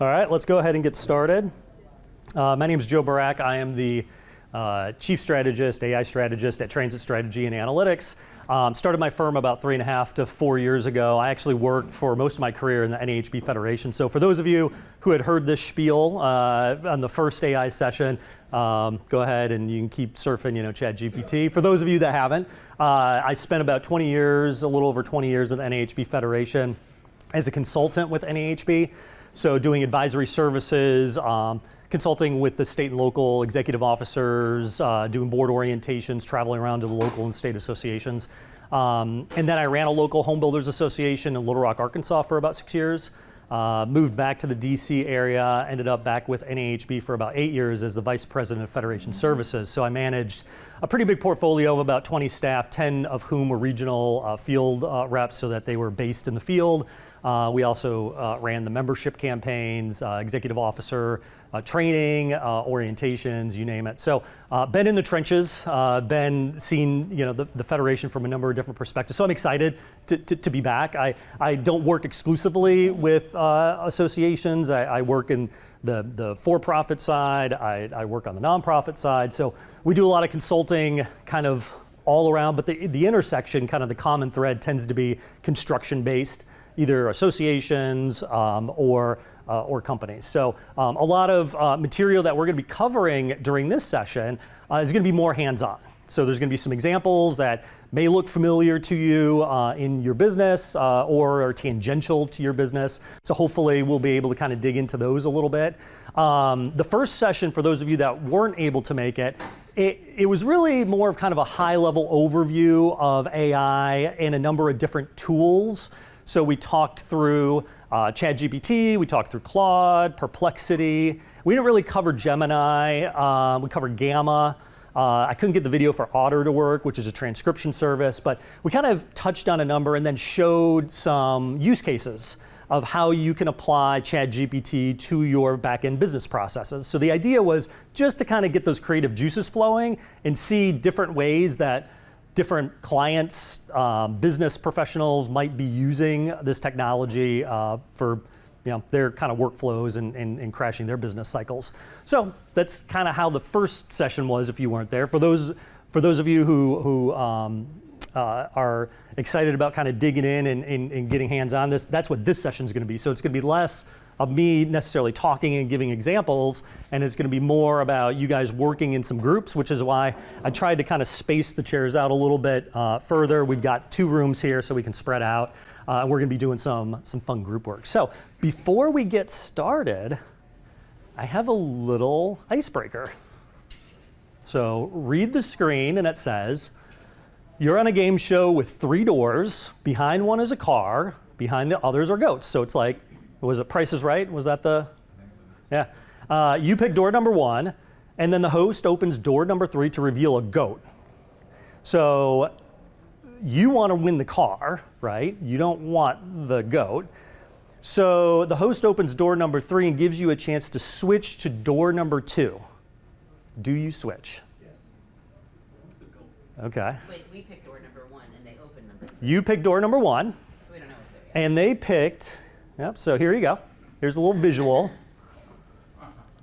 All right, let's go ahead and get started. My name is Joe Burak. I am the Chief Strategist, AI Strategist at Transit Strategy and Analytics. Started my firm about 3.5 to 4 years ago. I actually worked for most of my career in the NAHB Federation. So for those of you who had heard this spiel on the first AI session, go ahead and you can keep surfing, ChatGPT. For those of you that haven't, I spent about 20 years, a little over 20 years in the NAHB Federation as a consultant with NAHB. So doing advisory services, consulting with the state and local executive officers, doing board orientations, traveling around to the local and state associations. And then I ran a local home builders association in Little Rock, Arkansas for about 6 years. Moved back to the DC area, ended up back with NAHB for about 8 years as the Vice President of Federation Services. So I managed a pretty big portfolio of about 20 staff, 10 of whom were regional field reps so that they were based in the field. We also ran the membership campaigns, executive officer training, orientations, you name it. So been in the trenches, been seen the Federation from a number of different perspectives. So I'm excited to be back. I don't work exclusively with associations. I work in the for-profit side. I work on the nonprofit side. So we do a lot of consulting kind of all around, but the intersection, kind of the common thread tends to be construction-based, either associations or companies. So a lot of material that we're going to be covering during this session is going to be more hands-on. So there's going to be some examples that may look familiar to you in your business or are tangential to your business. So hopefully we'll be able to kind of dig into those a little bit. The first session, for those of you that weren't able to make it, it was really more of kind of a high-level overview of AI and a number of different tools. So we talked through ChatGPT, we talked through Claude, Perplexity. We didn't really cover Gemini. We covered Gamma. I couldn't get the video for Otter to work, which is a transcription service, but we kind of touched on a number and then showed some use cases of how you can apply ChatGPT to your back-end business processes. So the idea was just to kind of get those creative juices flowing and see different ways that different clients, business professionals might be using this technology for their kind of workflows and crashing their business cycles. So that's kind of how the first session was if you weren't there. For those of you who are excited about kind of digging in and getting hands-on, that's what this session is going to be. So it's going to be less of me necessarily talking and giving examples, and it's going to be more about you guys working in some groups, which is why I tried to kind of space the chairs out a little bit further. We've got 2 rooms here so we can spread out. We're going to be doing some fun group work. So before we get started, I have a little icebreaker. So read the screen, and it says, you're on a game show with 3 doors. Behind one is a car. Behind the others are goats. So it's like, was it Price is Right? Was that the? Yeah. You pick door number 1, and then the host opens door number 3 to reveal a goat. So you want to win the car, right? You don't want the goat. So the host opens door number 3 and gives you a chance to switch to door number 2. Do you switch? Yes. Okay. Wait, we picked door number 1 and they opened number 3. You picked door number 1. So we don't know what's there yet. And they picked, yep, so here you go. Here's a little visual.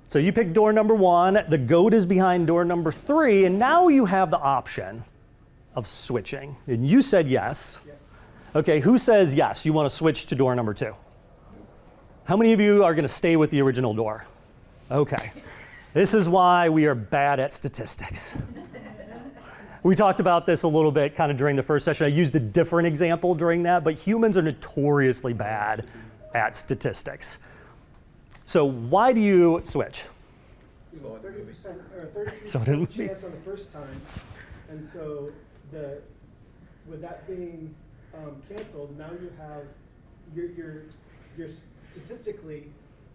So you picked door number 1, the goat is behind door number 3, and now you have the option of switching. And you said yes. Yes. Okay, who says yes, you want to switch to door number 2? How many of you are going to stay with the original door? Okay. This is why we are bad at statistics. We talked about this a little bit kind of during the first session. I used a different example during that, but humans are notoriously bad at statistics. So why do you switch? 30% or 30% So it didn't chance on the first time, and so with that being canceled, now you have you're statistically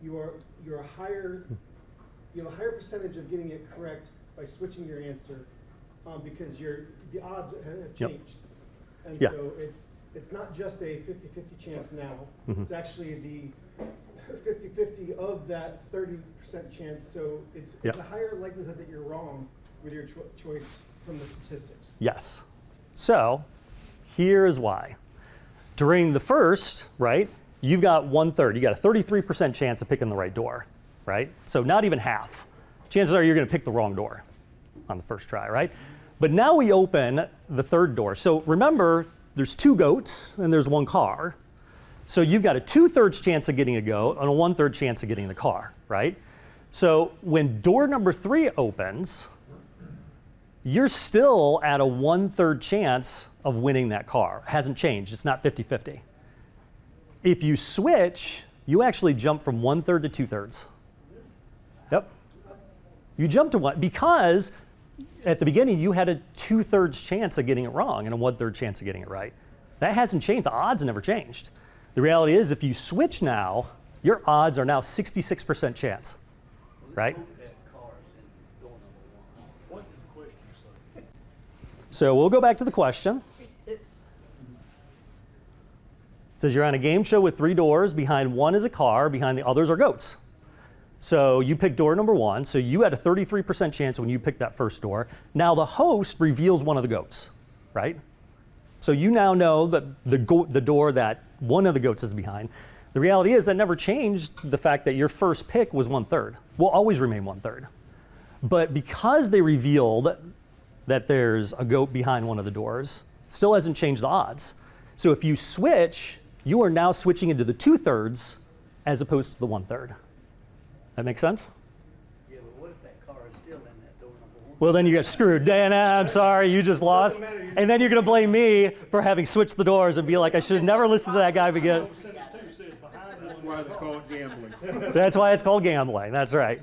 you're a higher you have a higher percentage of getting it correct by switching your answer because the odds have changed, and Yeah. so it's not just a 50-50 chance now. Mhm. It's actually the 50-50 of that 30% chance. So it's Yep. a higher likelihood that you're wrong with your choice from the statistics. Yes. So here is why. During the first, right, you've got 1/3. You got a 33% chance of picking the right door, right? So not even half. Chances are you're going to pick the wrong door on the first try, right? But now we open the third door. So remember, there's 2 goats and there's 1 car. So you've got a 2/3 chance of getting a goat and a 1/3 chance of getting the car, right? So when door number 3 opens, you're still at a 1/3 chance of winning that car. It hasn't changed. It's not 50-50. If you switch, you actually jump from 1/3 to 2/3. Yep. You jump to 1 because at the beginning you had a 2/3 chance of getting it wrong and a 1/3 chance of getting it right. That hasn't changed. The odds never changed. The reality is, if you switch now, your odds are now 66% chance, right? So we'll go back to the question. It says you're on a game show with 3 doors. Behind one is a car. Behind the others are goats. So you pick door number 1. So you had a 33% chance when you picked that first door. Now the host reveals one of the goats, right? So you now know that the door that one of the goats is behind. The reality is that never changed the fact that your first pick was 1/3. Will always remain 1/3. But because they revealed that there's a goat behind one of the doors, still hasn't changed the odds. So if you switch, you are now switching into the 2/3 as opposed to the 1/3. That make sense? Yeah, but what if that car is still in that door number 1? Well, then you get screwed. Dan, I'm sorry, you just lost. And then you're going to blame me for having switched the doors and be like, I should have never listened to that guy again. That's why they call it gambling. That's why it's called gambling. That's right.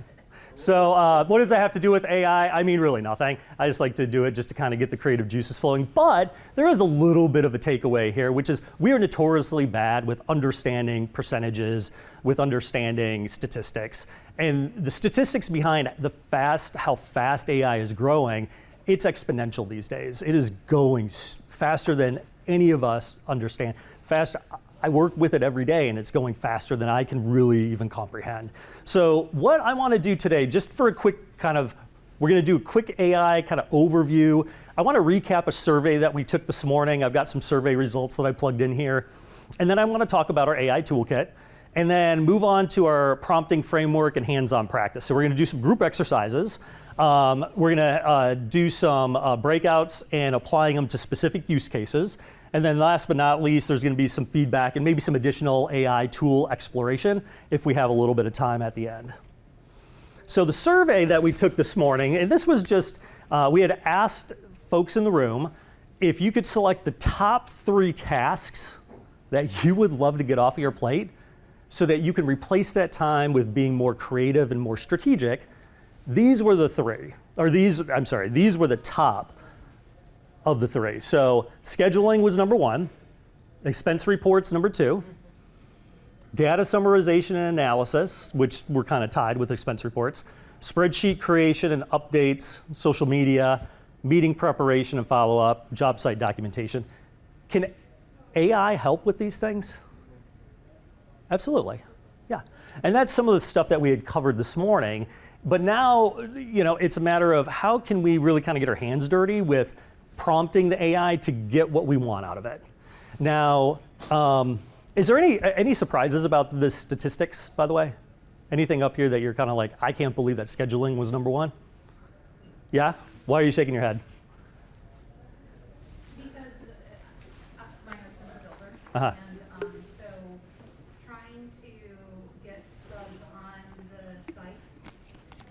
So what does that have to do with AI? I mean, really nothing. I just like to do it just to kind of get the creative juices flowing. But there is a little bit of a takeaway here, which is we are notoriously bad with understanding percentages, with understanding statistics. And the statistics behind how fast AI is growing, it's exponential these days. It is going faster than any of us understand. Faster. I work with it every day, and it's going faster than I can really even comprehend. So what I want to do today, just for a quick we're going to do a quick AI kind of overview. I want to recap a survey that we took this morning. I've got some survey results that I plugged in here. And then I want to talk about our AI toolkit, and then move on to our prompting framework and hands-on practice. So we're going to do some group exercises. We're going to do some breakouts and applying them to specific use cases. And then last but not least, there's going to be some feedback and maybe some additional AI tool exploration if we have a little bit of time at the end. So the survey that we took this morning, and this was just, we had asked folks in the room if you could select the top 3 tasks that you would love to get off of your plate so that you can replace that time with being more creative and more strategic. These were the 3, or these were the top of the 3. So scheduling was number 1, expense reports number 2, data summarization and analysis, which were kind of tied with expense reports, spreadsheet creation and updates, social media, meeting preparation and follow-up, job site documentation. Can AI help with these things? Absolutely, yeah. And that's some of the stuff that we had covered this morning. But now, it's a matter of how can we really kind of get our hands dirty with prompting the AI to get what we want out of it. Now, is there any surprises about the statistics, by the way? Anything up here that you're kind of like, I can't believe that scheduling was number 1? Yeah? Why are you shaking your head? Because my husband's a builder, Uh-huh. and so trying to get subs on the site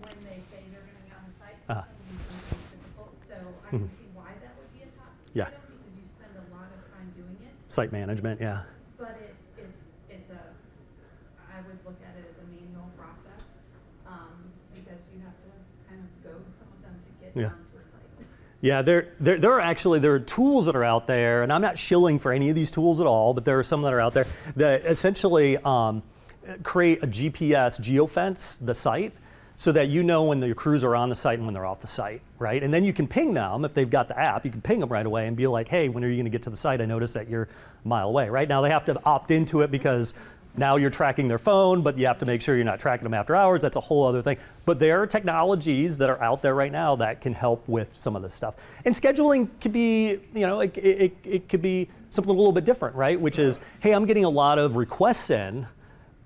when they say they're going to be on the site Uh-huh. can be sometimes difficult. So I can see why that would be a top Yeah. item because you spend a lot of time doing it. Site management, yeah. But I would look at it as a manual process because you have to kind of goad some of them to get Yeah. onto the site. Yeah, there are tools that are out there, and I'm not shilling for any of these tools at all, but there are some that are out there that essentially create a GPS geofence the site so that you know when your crews are on the site and when they're off the site, right? And then you can ping them if they've got the app. You can ping them right away and be like, hey, when are you going to get to the site? I noticed that you're a mile away. Right now they have to opt into it because Now you're tracking their phone, but you have to make sure you're not tracking them after hours. That's a whole other thing. But there are technologies that are out there right now that can help with some of this stuff. And scheduling could be, it could be something a little bit different, right? Which is, hey, I'm getting a lot of requests in,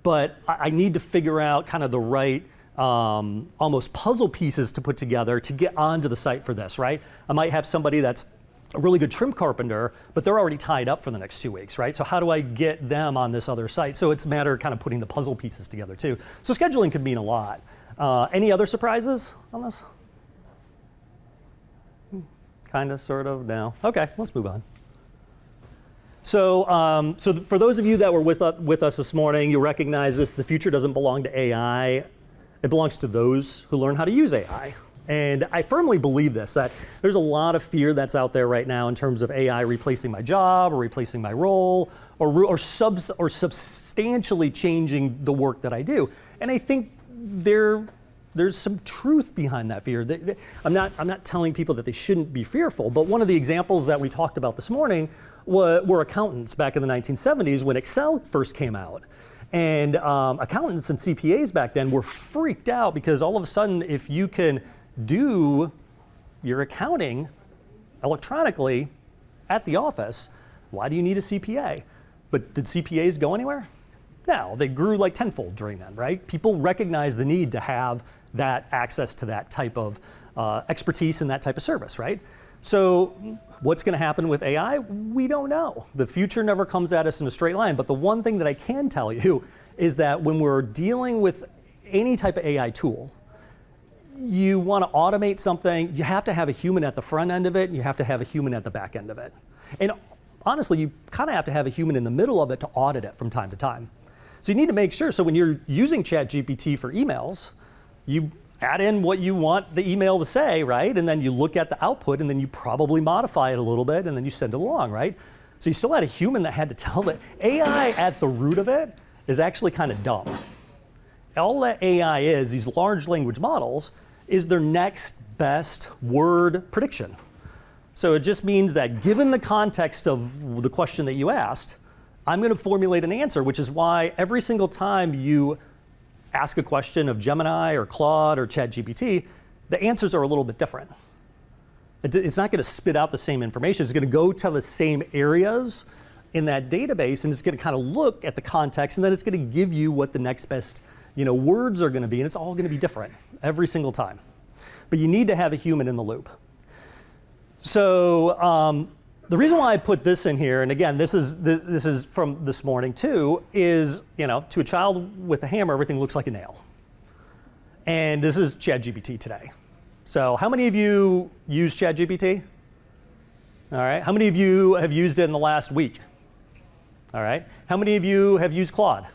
but I need to figure out kind of the right almost puzzle pieces to put together to get onto the site for this, right? I might have somebody that's a really good trim carpenter, but they're already tied up for the next 2 weeks, right? So how do I get them on this other site? So it's a matter of kind of putting the puzzle pieces together too. So scheduling could mean a lot. Any other surprises on this? Kind of, sort of, no. Okay, let's move on. So, for those of you that were with us this morning, you'll recognize this. The future doesn't belong to AI. It belongs to those who learn how to use AI. And I firmly believe this, that there's a lot of fear that's out there right now in terms of AI replacing my job or replacing my role or substantially changing the work that I do. And I think there's some truth behind that fear. I'm not telling people that they shouldn't be fearful, but one of the examples that we talked about this morning were accountants back in the 1970s when Excel first came out. And accountants and CPAs back then were freaked out because all of a sudden, if you can do your accounting electronically at the office, why do you need a CPA? But did CPAs go anywhere? No, they grew like tenfold during then, right? People recognize the need to have that access to that type of expertise and that type of service, right? So what's going to happen with AI? We don't know. The future never comes at us in a straight line, but the one thing that I can tell you is that when we're dealing with any type of AI tool, you want to automate something, you have to have a human at the front end of it, and you have to have a human at the back end of it. And honestly, you kind of have to have a human in the middle of it to audit it from time to time. So you need to make sure, so when you're using ChatGPT for emails, you add in what you want the email to say, right? And then you look at the output, and then you probably modify it a little bit, and then you send it along, right? So you still had a human that had to tell it. AI at the root of it is actually kind of dumb. All that AI is, these large language models, is their next best word prediction. So it just means that given the context of the question that you asked, I'm going to formulate an answer, which is why every single time you ask a question of Gemini or Claude or ChatGPT, the answers are a little bit different. It's not going to spit out the same information. It's going to go to the same areas in that database, and it's going to kind of look at the context, and then it's going to give you what the next best words are going to be, and it's all going to be different every single time. But you need to have a human in the loop. So the reason why I put this in here, and again, this is from this morning too, is to a child with a hammer, everything looks like a nail. And this is ChatGPT today. So how many of you use ChatGPT? All right. How many of you have used it in the last week? All right. How many of you have used Claude?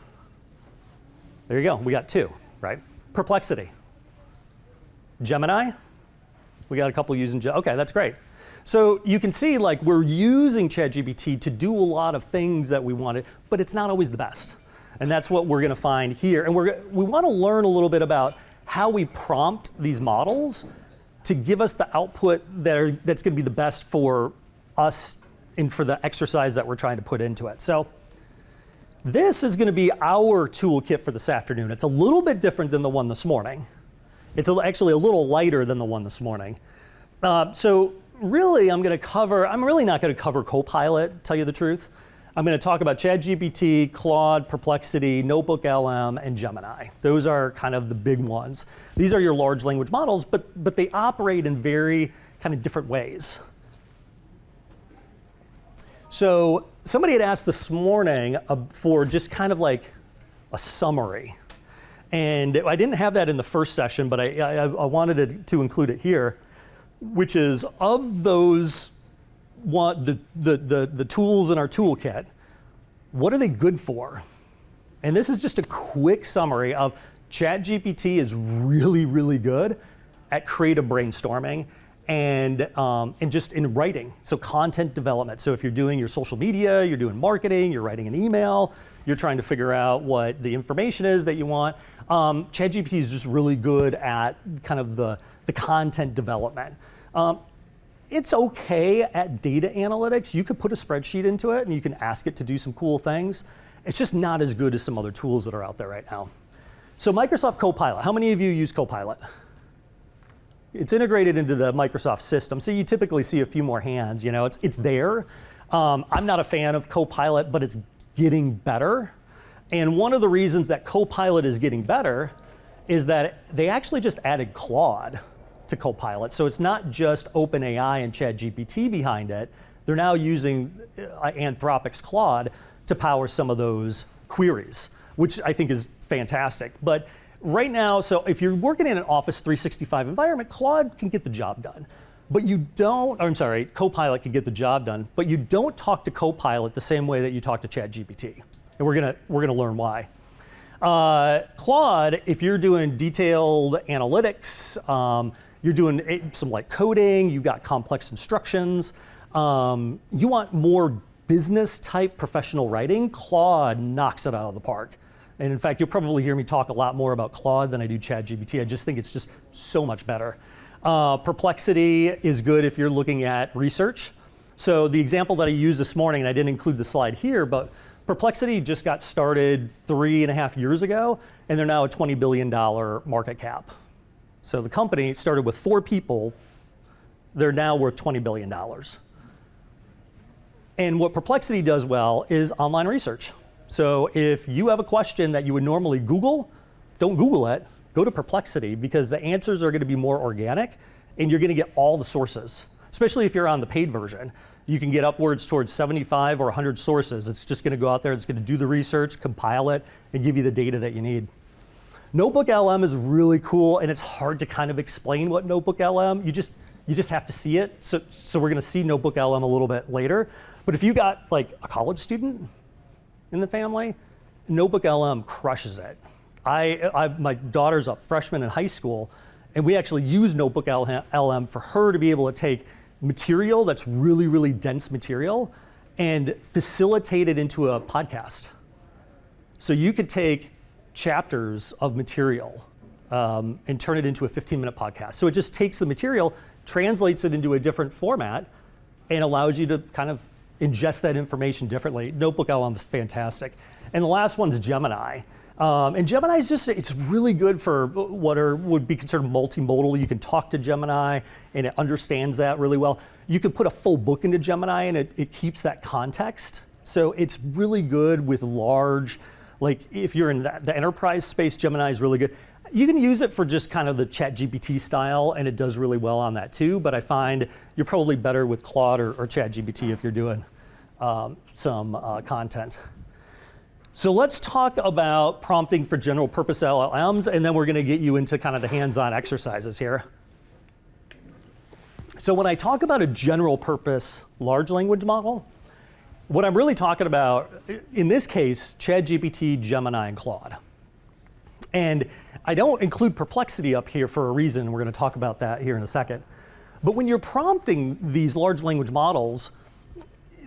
There you go. We got 2, right? Perplexity. Gemini. We got a couple using okay, that's great. So you can see we're using ChatGPT to do a lot of things that we wanted, but it's not always the best. And that's what we're going to find here. And we want to learn a little bit about how we prompt these models to give us the output that's going to be the best for us and for the exercise that we're trying to put into it. So this is going to be our toolkit for this afternoon. It's a little bit different than the one this morning. It's actually a little lighter than the one this morning. So really, I'm really not going to cover Copilot, to tell you the truth. I'm going to talk about ChatGPT, Claude, Perplexity, Notebook LM, and Gemini. Those are kind of the big ones. These are your large language models, but they operate in very kind of different ways. So somebody had asked this morning for just kind of like a summary. And I didn't have that in the first session, but I wanted to include it here, which is of those, the tools in our toolkit, what are they good for? And this is just a quick summary of ChatGPT is really, really good at creative brainstorming and just in writing, so content development. So if you're doing your social media, you're doing marketing, you're writing an email, you're trying to figure out what the information is that you want, ChatGPT is just really good at kind of the content development. It's okay at data analytics. You could put a spreadsheet into it and you can ask it to do some cool things. It's just not as good as some other tools that are out there right now. So Microsoft Copilot, how many of you use Copilot? It's integrated into the Microsoft system, so you typically see a few more hands, you know, it's there. I'm not a fan of Copilot, but it's getting better. And one of the reasons that Copilot is getting better is that they actually just added Claude to Copilot. So it's not just OpenAI and ChatGPT behind it. They're now using Anthropic's Claude to power some of those queries, which I think is fantastic. But right now, so if you're working in an Office 365 environment, Claude can get the job done. But you don't, or I'm sorry, Copilot can get the job done, but you don't talk to Copilot the same way that you talk to ChatGPT. And we're gonna learn why. Claude, if you're doing detailed analytics, you're doing some like coding, you've got complex instructions, you want more business type professional writing, Claude knocks it out of the park. And in fact, you'll probably hear me talk a lot more about Claude than I do ChatGPT. I just think it's just so much better. Perplexity is good if you're looking at research. So the example that I used this morning, and I didn't include the slide here, but Perplexity just got started 3.5 years ago, and they're now a $20 billion market cap. So the company started with 4 people. They're now worth $20 billion. And what Perplexity does well is online research. So if you have a question that you would normally Google, don't Google it, go to Perplexity, because the answers are going to be more organic and you're going to get all the sources, especially if you're on the paid version. You can get upwards towards 75 or 100 sources. It's just going to go out there, it's going to do the research, compile it, and give you the data that you need. Notebook LM is really cool, and it's hard to kind of explain what Notebook LM, you just have to see it. So we're going to see Notebook LM a little bit later. But if you got like a college student in the family, Notebook LM crushes it. My daughter's a freshman in high school, and we actually use Notebook LM for her to be able to take material that's really, really dense material and facilitate it into a podcast. So you could take chapters of material and turn it into a 15-minute podcast. So it just takes the material, translates it into a different format, and allows you to kind of ingest that information differently. Notebook LM is fantastic. And the last one's Gemini. And Gemini is just, it's really good for what would be considered multimodal. You can talk to Gemini and it understands that really well. You could put a full book into Gemini and it keeps that context. So it's really good with large, like if you're in the enterprise space, Gemini is really good. You can use it for just kind of the ChatGPT style, and it does really well on that too, but I find you're probably better with Claude or ChatGPT if you're doing some content. So let's talk about prompting for general purpose LLMs, and then we're going to get you into kind of the hands-on exercises here. So when I talk about a general purpose large language model, what I'm really talking about, in this case, ChatGPT, Gemini, and Claude. And I don't include Perplexity up here for a reason. We're going to talk about that here in a second. But when you're prompting these large language models,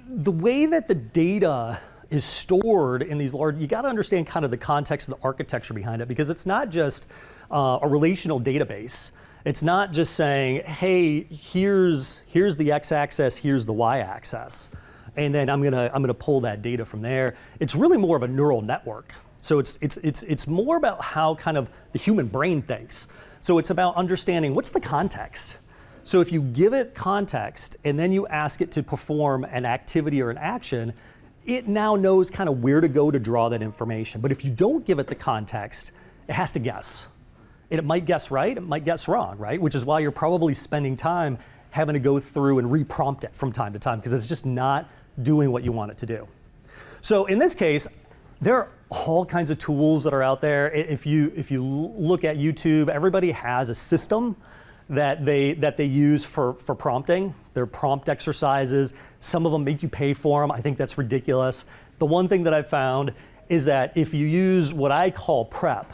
the way that the data is stored in these large, you got to understand kind of the context and the architecture behind it, because it's not just a relational database. It's not just saying, hey, here's the x-axis, here's the y-axis, and then I'm gonna pull that data from there. It's really more of a neural network. So it's more about how kind of the human brain thinks. So it's about understanding what's the context. So if you give it context and then you ask it to perform an activity or an action, it now knows kind of where to go to draw that information. But if you don't give it the context, it has to guess. And it might guess right, it might guess wrong, right? Which is why you're probably spending time having to go through and re-prompt it from time to time, because it's just not doing what you want it to do. So in this case, there are all kinds of tools that are out there. If you look at YouTube, everybody has a system that they use for prompting. They're prompt exercises. Some of them make you pay for them. I think that's ridiculous. The one thing that I've found is that if you use what I call prep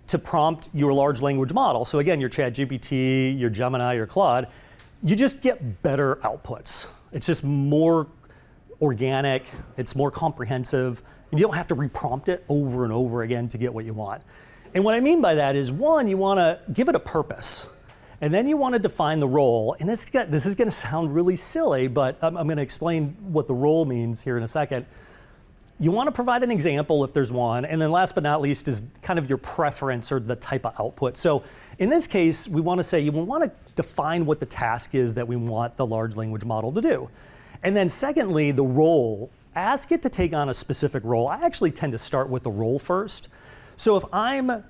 to prompt your large language model, so again, your ChatGPT, your Gemini, your Claude, you just get better outputs. It's just more organic, it's more comprehensive, and you don't have to reprompt it over and over again to get what you want. And what I mean by that is, one, you want to give it a purpose, and then you want to define the role. And this is going to sound really silly, but I'm going to explain what the role means here in a second. you want to provide an example if there's one, and then last but not least is kind of your preference or the type of output. So in this case, we want to say, we want to define what the task is that we want the large language model to do. And then secondly, the role. Ask it to take on a specific role. I actually tend to start with the role first. So if I'm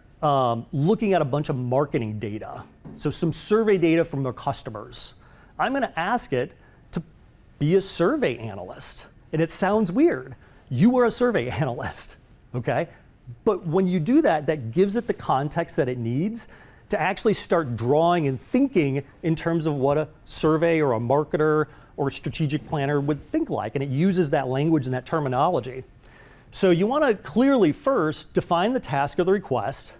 looking at a bunch of marketing data, so some survey data from their customers, I'm going to ask it to be a survey analyst. And it sounds weird. You are a survey analyst, okay? But when you do that, that gives it the context that it needs to actually start drawing and thinking in terms of what a survey or a marketer or a strategic planner would think like. And it uses that language and that terminology. So you want to clearly first define the task of the request.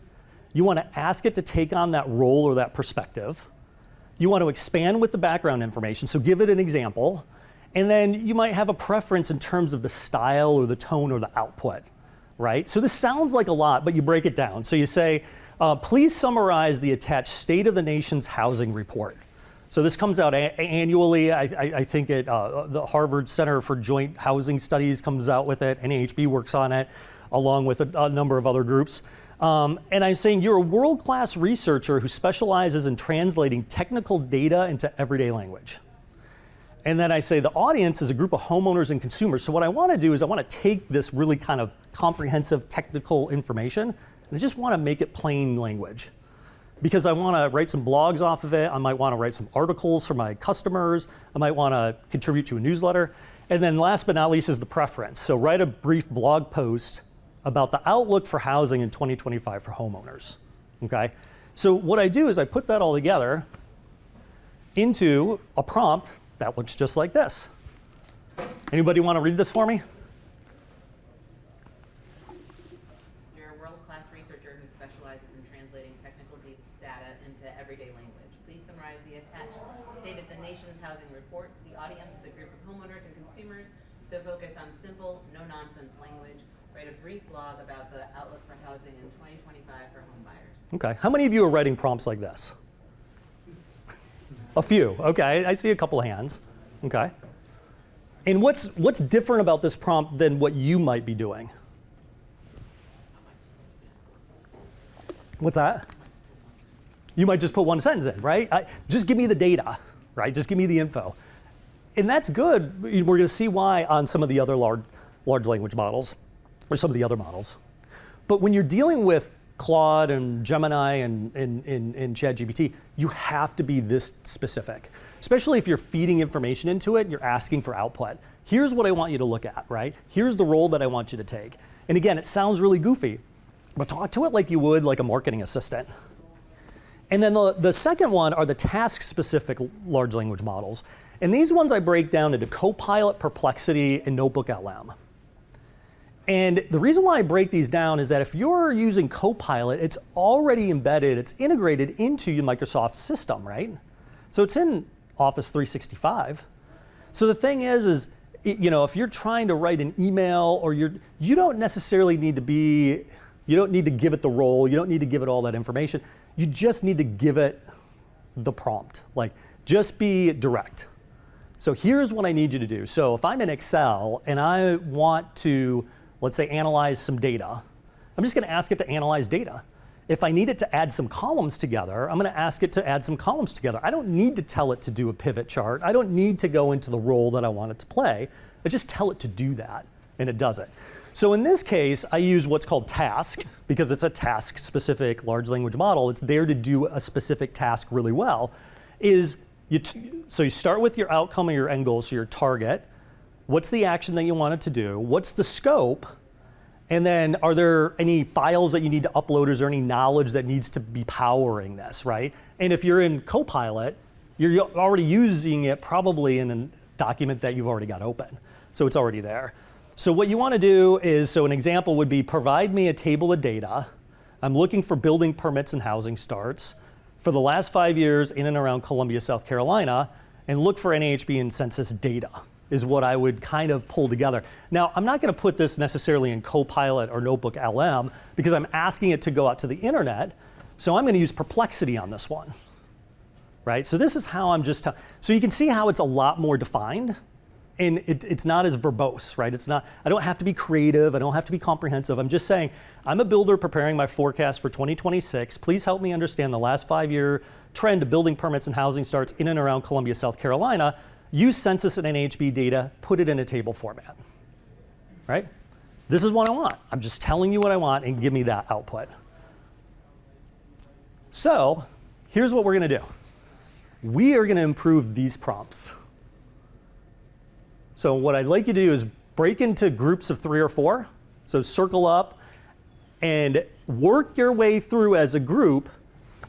You want to ask it to take on that role or that perspective. You want to expand with the background information, so give it an example. And then you might have a preference in terms of the style or the tone or the output, right? So this sounds like a lot, but you break it down. So you say, please summarize the attached State of the Nation's Housing Report. So this comes out annually. I think the Harvard Center for Joint Housing Studies comes out with it. NAHB works on it, along with a number of other groups. And I'm saying you're a world-class researcher who specializes in translating technical data into everyday language. And then I say the audience is a group of homeowners and consumers. So what I want to do is I want to take this really kind of comprehensive technical information and I just want to make it plain language. Because I want to write some blogs off of it. I might want to write some articles for my customers. I might want to contribute to a newsletter. And then last but not least is the preference. So write a brief blog post about the outlook for housing in 2025 for homeowners, okay? So what I do is I put that all together into a prompt that looks just like this. Anybody want to read this for me? You're a world-class researcher who specializes in translating technical data into everyday language. Please summarize the attached State of the Nation's Housing Report. The audience is a group of homeowners and consumers, so focus on simple, no-nonsense language. Write a brief blog about the outlook for housing in 2025 for home buyers. Okay, how many of you are writing prompts like this? A few, okay, I see a couple of hands, okay. And what's different about this prompt than what you might be doing? What's that? You might just put one sentence in, right? Just give me the data, right? Just give me the info. And that's good. We're going to see why on some of the other large language models, or some of the other models. But when you're dealing with Claude and Gemini and ChatGPT, you have to be this specific, especially if you're feeding information into it, you're asking for output. Here's what I want you to look at, right? Here's the role that I want you to take. And again, it sounds really goofy, but talk to it like you would like a marketing assistant. And then the second one are the task-specific large language models. And these ones I break down into Copilot, Perplexity, and Notebook LM. And the reason why I break these down is that if you're using Copilot, it's already embedded, it's integrated into your Microsoft system, right? So it's in Office 365. So the thing is if you're trying to write an email or you don't necessarily need to you don't need to give it the role, you don't need to give it all that information. You just need to give it the prompt. Like, just be direct. So here's what I need you to do. So if I'm in Excel and I want to, let's say, analyze some data, I'm just going to ask it to analyze data. If I need it to add some columns together, I'm going to ask it to add some columns together. I don't need to tell it to do a pivot chart. I don't need to go into the role that I want it to play. I just tell it to do that, and it does it. So in this case, I use what's called task, because it's a task-specific large language model. It's there to do a specific task really well. So you start with your outcome or your end goal, so your target. What's the action that you want it to do? What's the scope? And then are there any files that you need to upload? Is there any knowledge that needs to be powering this, right? And if you're in Copilot, you're already using it probably in a document that you've already got open. So it's already there. So what you want to do is, so an example would be provide me a table of data. I'm looking for building permits and housing starts for the last 5 years in and around Columbia, South Carolina, and look for NAHB and census data is what I would kind of pull together. Now, I'm not going to put this necessarily in Copilot or Notebook LM because I'm asking it to go out to the internet. So I'm going to use Perplexity on this one, right? So this is how I'm so you can see how it's a lot more defined. And it's not as verbose, right? It's not, I don't have to be creative, I don't have to be comprehensive. I'm just saying, I'm a builder preparing my forecast for 2026. Please help me understand the last 5-year trend of building permits and housing starts in and around Columbia, South Carolina. Use census and NHB data, put it in a table format, right? This is what I want. I'm just telling you what I want and give me that output. So here's what we're gonna do. We are gonna improve these prompts. So what I'd like you to do is break into groups of 3 or 4. So circle up and work your way through as a group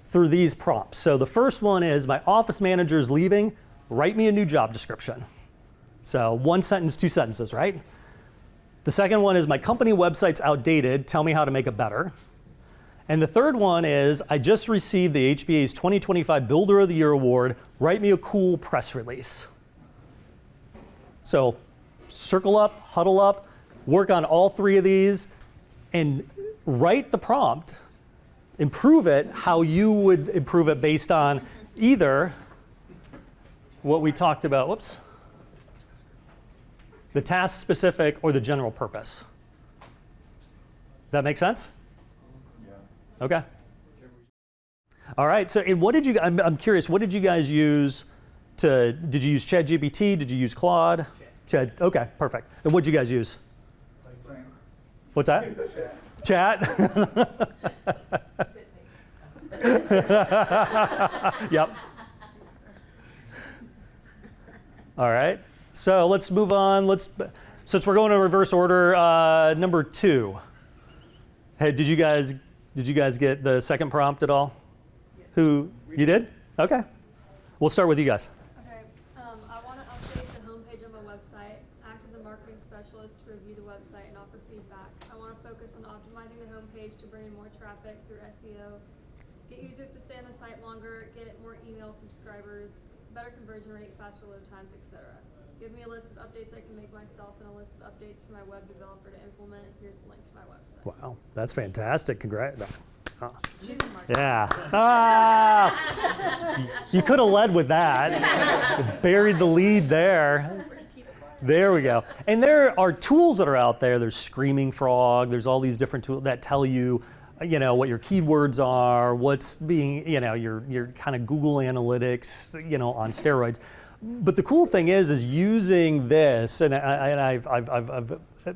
through these prompts. So the first one is, my office manager is leaving, write me a new job description. So 1 sentence, 2 sentences, right? The second one is, my company website's outdated, tell me how to make it better. And the third one is, I just received the HBA's 2025 Builder of the Year Award, write me a cool press release. So circle up, huddle up, work on all 3 of these, and write the prompt, improve it how you would improve it based on either what we talked about, whoops, the task specific or the general purpose. Does that make sense? Yeah. Okay. All right, so and what did you, I'm curious, what did you guys use did you use ChatGPT? Did you use Claude? Chat. Okay, perfect. And what'd you guys use? What's that? Chat. Yep. All right. So let's move on. Since we're going in reverse order, number 2. Hey, did you guys get the second prompt at all? Who you did? Okay. We'll start with you guys. Okay, I want to update the homepage of my website, act as a marketing specialist to review the website and offer feedback. I want to focus on optimizing the homepage to bring in more traffic through SEO, get users to stay on the site longer, get more email subscribers, better conversion rate, faster load times, etc. Give me a list of updates I can make myself and a list of updates for my web developer to implement. Here's the link to my website. Wow, that's fantastic. Congrats. She's a marketer. Yeah. You could have led with that. Buried the lead there. There we go. And there are tools that are out there. There's Screaming Frog. There's all these different tools that tell you, what your keywords are, what's being, your kind of Google Analytics, on steroids. But the cool thing is using this, and I've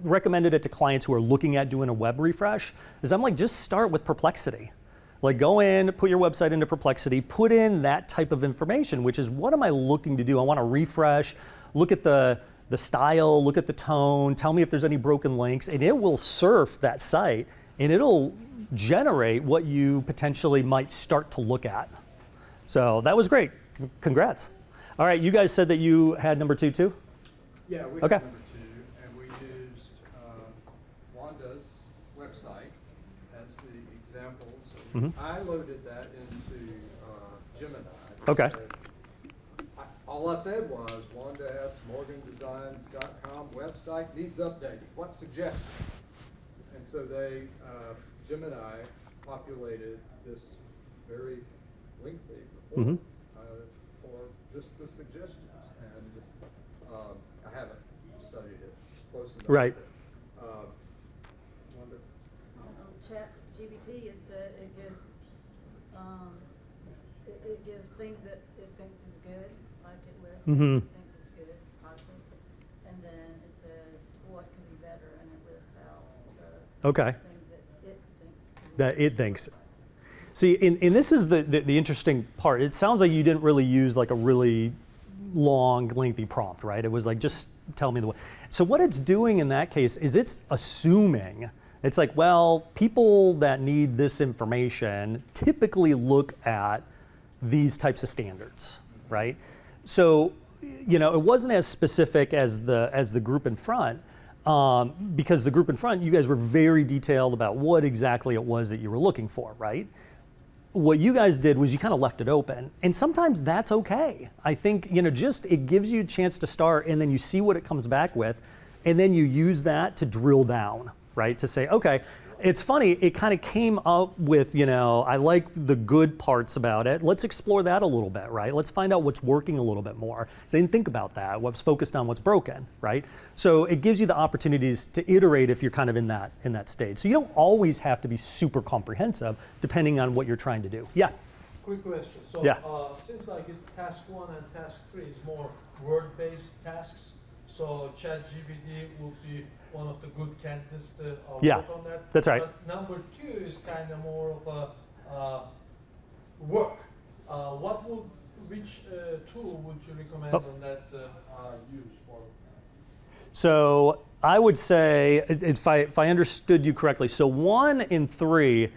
recommended it to clients who are looking at doing a web refresh, is I'm like, just start with Perplexity. Like, go in, put your website into Perplexity, put in that type of information, which is, what am I looking to do? I want to refresh, look at the style, look at the tone, tell me if there's any broken links, and it will surf that site, and it'll generate what you potentially might start to look at. So that was great. Congrats. All right, you guys said that you had number 2 too? Yeah, we Okay. had number 2, and we used Wanda's website as the example. So I loaded that into Gemini. Okay. All I said was, Wanda S. morgandesigns.com website needs updating. What suggestions? And so they, Gemini populated this very lengthy report for just the suggestions. And I haven't studied it close enough. Right. Wanda? Chat GBT, it gives it gives things that it thinks is good, like it lists things it thinks is good, positive, and then it says what can be better, and it lists out the Okay. things that it thinks. That it thinks. See, and this is the interesting part. It sounds like you didn't really use like a really long, lengthy prompt, right? It was like, just tell me the way. So what it's doing in that case is it's assuming, it's like, well, people that need this information typically look at these types of standards, right? So, it wasn't as specific as the group in front, because the group in front, you guys were very detailed about what exactly it was that you were looking for, right? What you guys did was you kind of left it open, and sometimes that's okay. I think, just it gives you a chance to start, and then you see what it comes back with, and then you use that to drill down, right? To say, okay, it's funny, it kind of came up with, I like the good parts about it. Let's explore that a little bit, right? Let's find out what's working a little bit more. So they didn't think about that. What's focused on what's broken, right? So it gives you the opportunities to iterate if you're kind of in that stage. So you don't always have to be super comprehensive depending on what you're trying to do. Yeah. Quick question. So, Yeah. seems like task 1 and task 3 is more word-based tasks. So ChatGPT would be one of the good candidates to Yeah, work on that. that's right. But number 2 is kind of more of a work. Which tool would you recommend Oh. on that use for? So I would say, if I understood you correctly, so 1 and 3,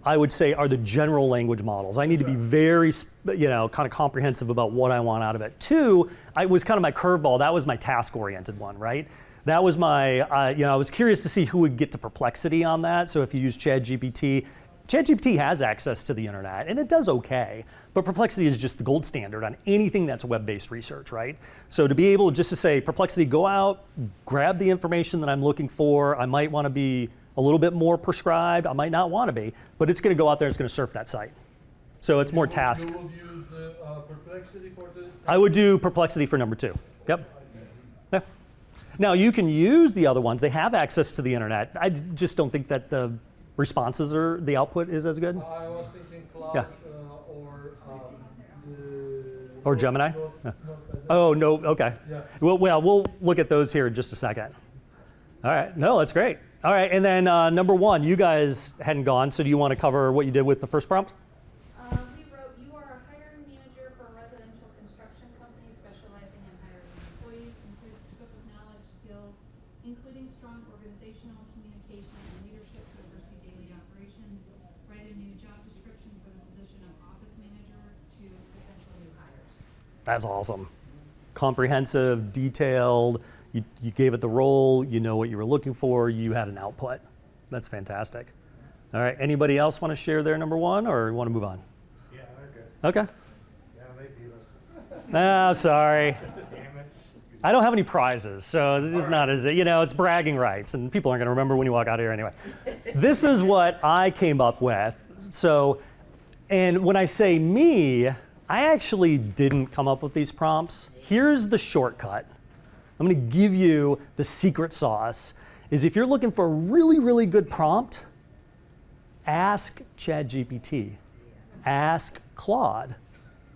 I would say are the general language models. I need to be very, kind of comprehensive about what I want out of it. 2, I was kind of my curveball. That was my task-oriented one, right? That was my, I was curious to see who would get to Perplexity on that. So if you use ChatGPT, ChatGPT has access to the internet, and it does okay. But Perplexity is just the gold standard on anything that's web-based research, right? So to be able just to say, Perplexity, go out, grab the information that I'm looking for. I might want to be a little bit more prescribed. I might not want to be, but it's going to go out there and it's going to surf that site. So it's more task. You would use the Perplexity for the... I would do Perplexity for number 2. Yep. Yeah. Now you can use the other ones. They have access to the internet. I just don't think that the responses or the output is as good. I was thinking Cloud Yeah. or Or Gemini? Not Oh, no, okay. Yeah. Well, we'll look at those here in just a second. All right, no, that's great. All right, and then number 1, you guys hadn't gone, so do you want to cover what you did with the first prompt? We wrote, you are a hiring manager for a residential construction company specializing in hiring employees, includes scope of knowledge, skills, including strong organizational communication and leadership to oversee daily operations. Write a new job description for the position of office manager to potential new hires. That's awesome. Comprehensive, detailed, you gave it the role, you know what you were looking for, you had an output. That's fantastic. All right, anybody else want to share their number 1 or want to move on? Yeah, they're good. Okay. Yeah, they beat us. I'm sorry. Damn it. I don't have any prizes, so it's not as, it's bragging rights, and people aren't going to remember when you walk out here anyway. This is what I came up with. So, and when I say me, I actually didn't come up with these prompts. Here's the shortcut. I'm going to give you the secret sauce, is if you're looking for a really, really good prompt, ask ChatGPT, ask Claude.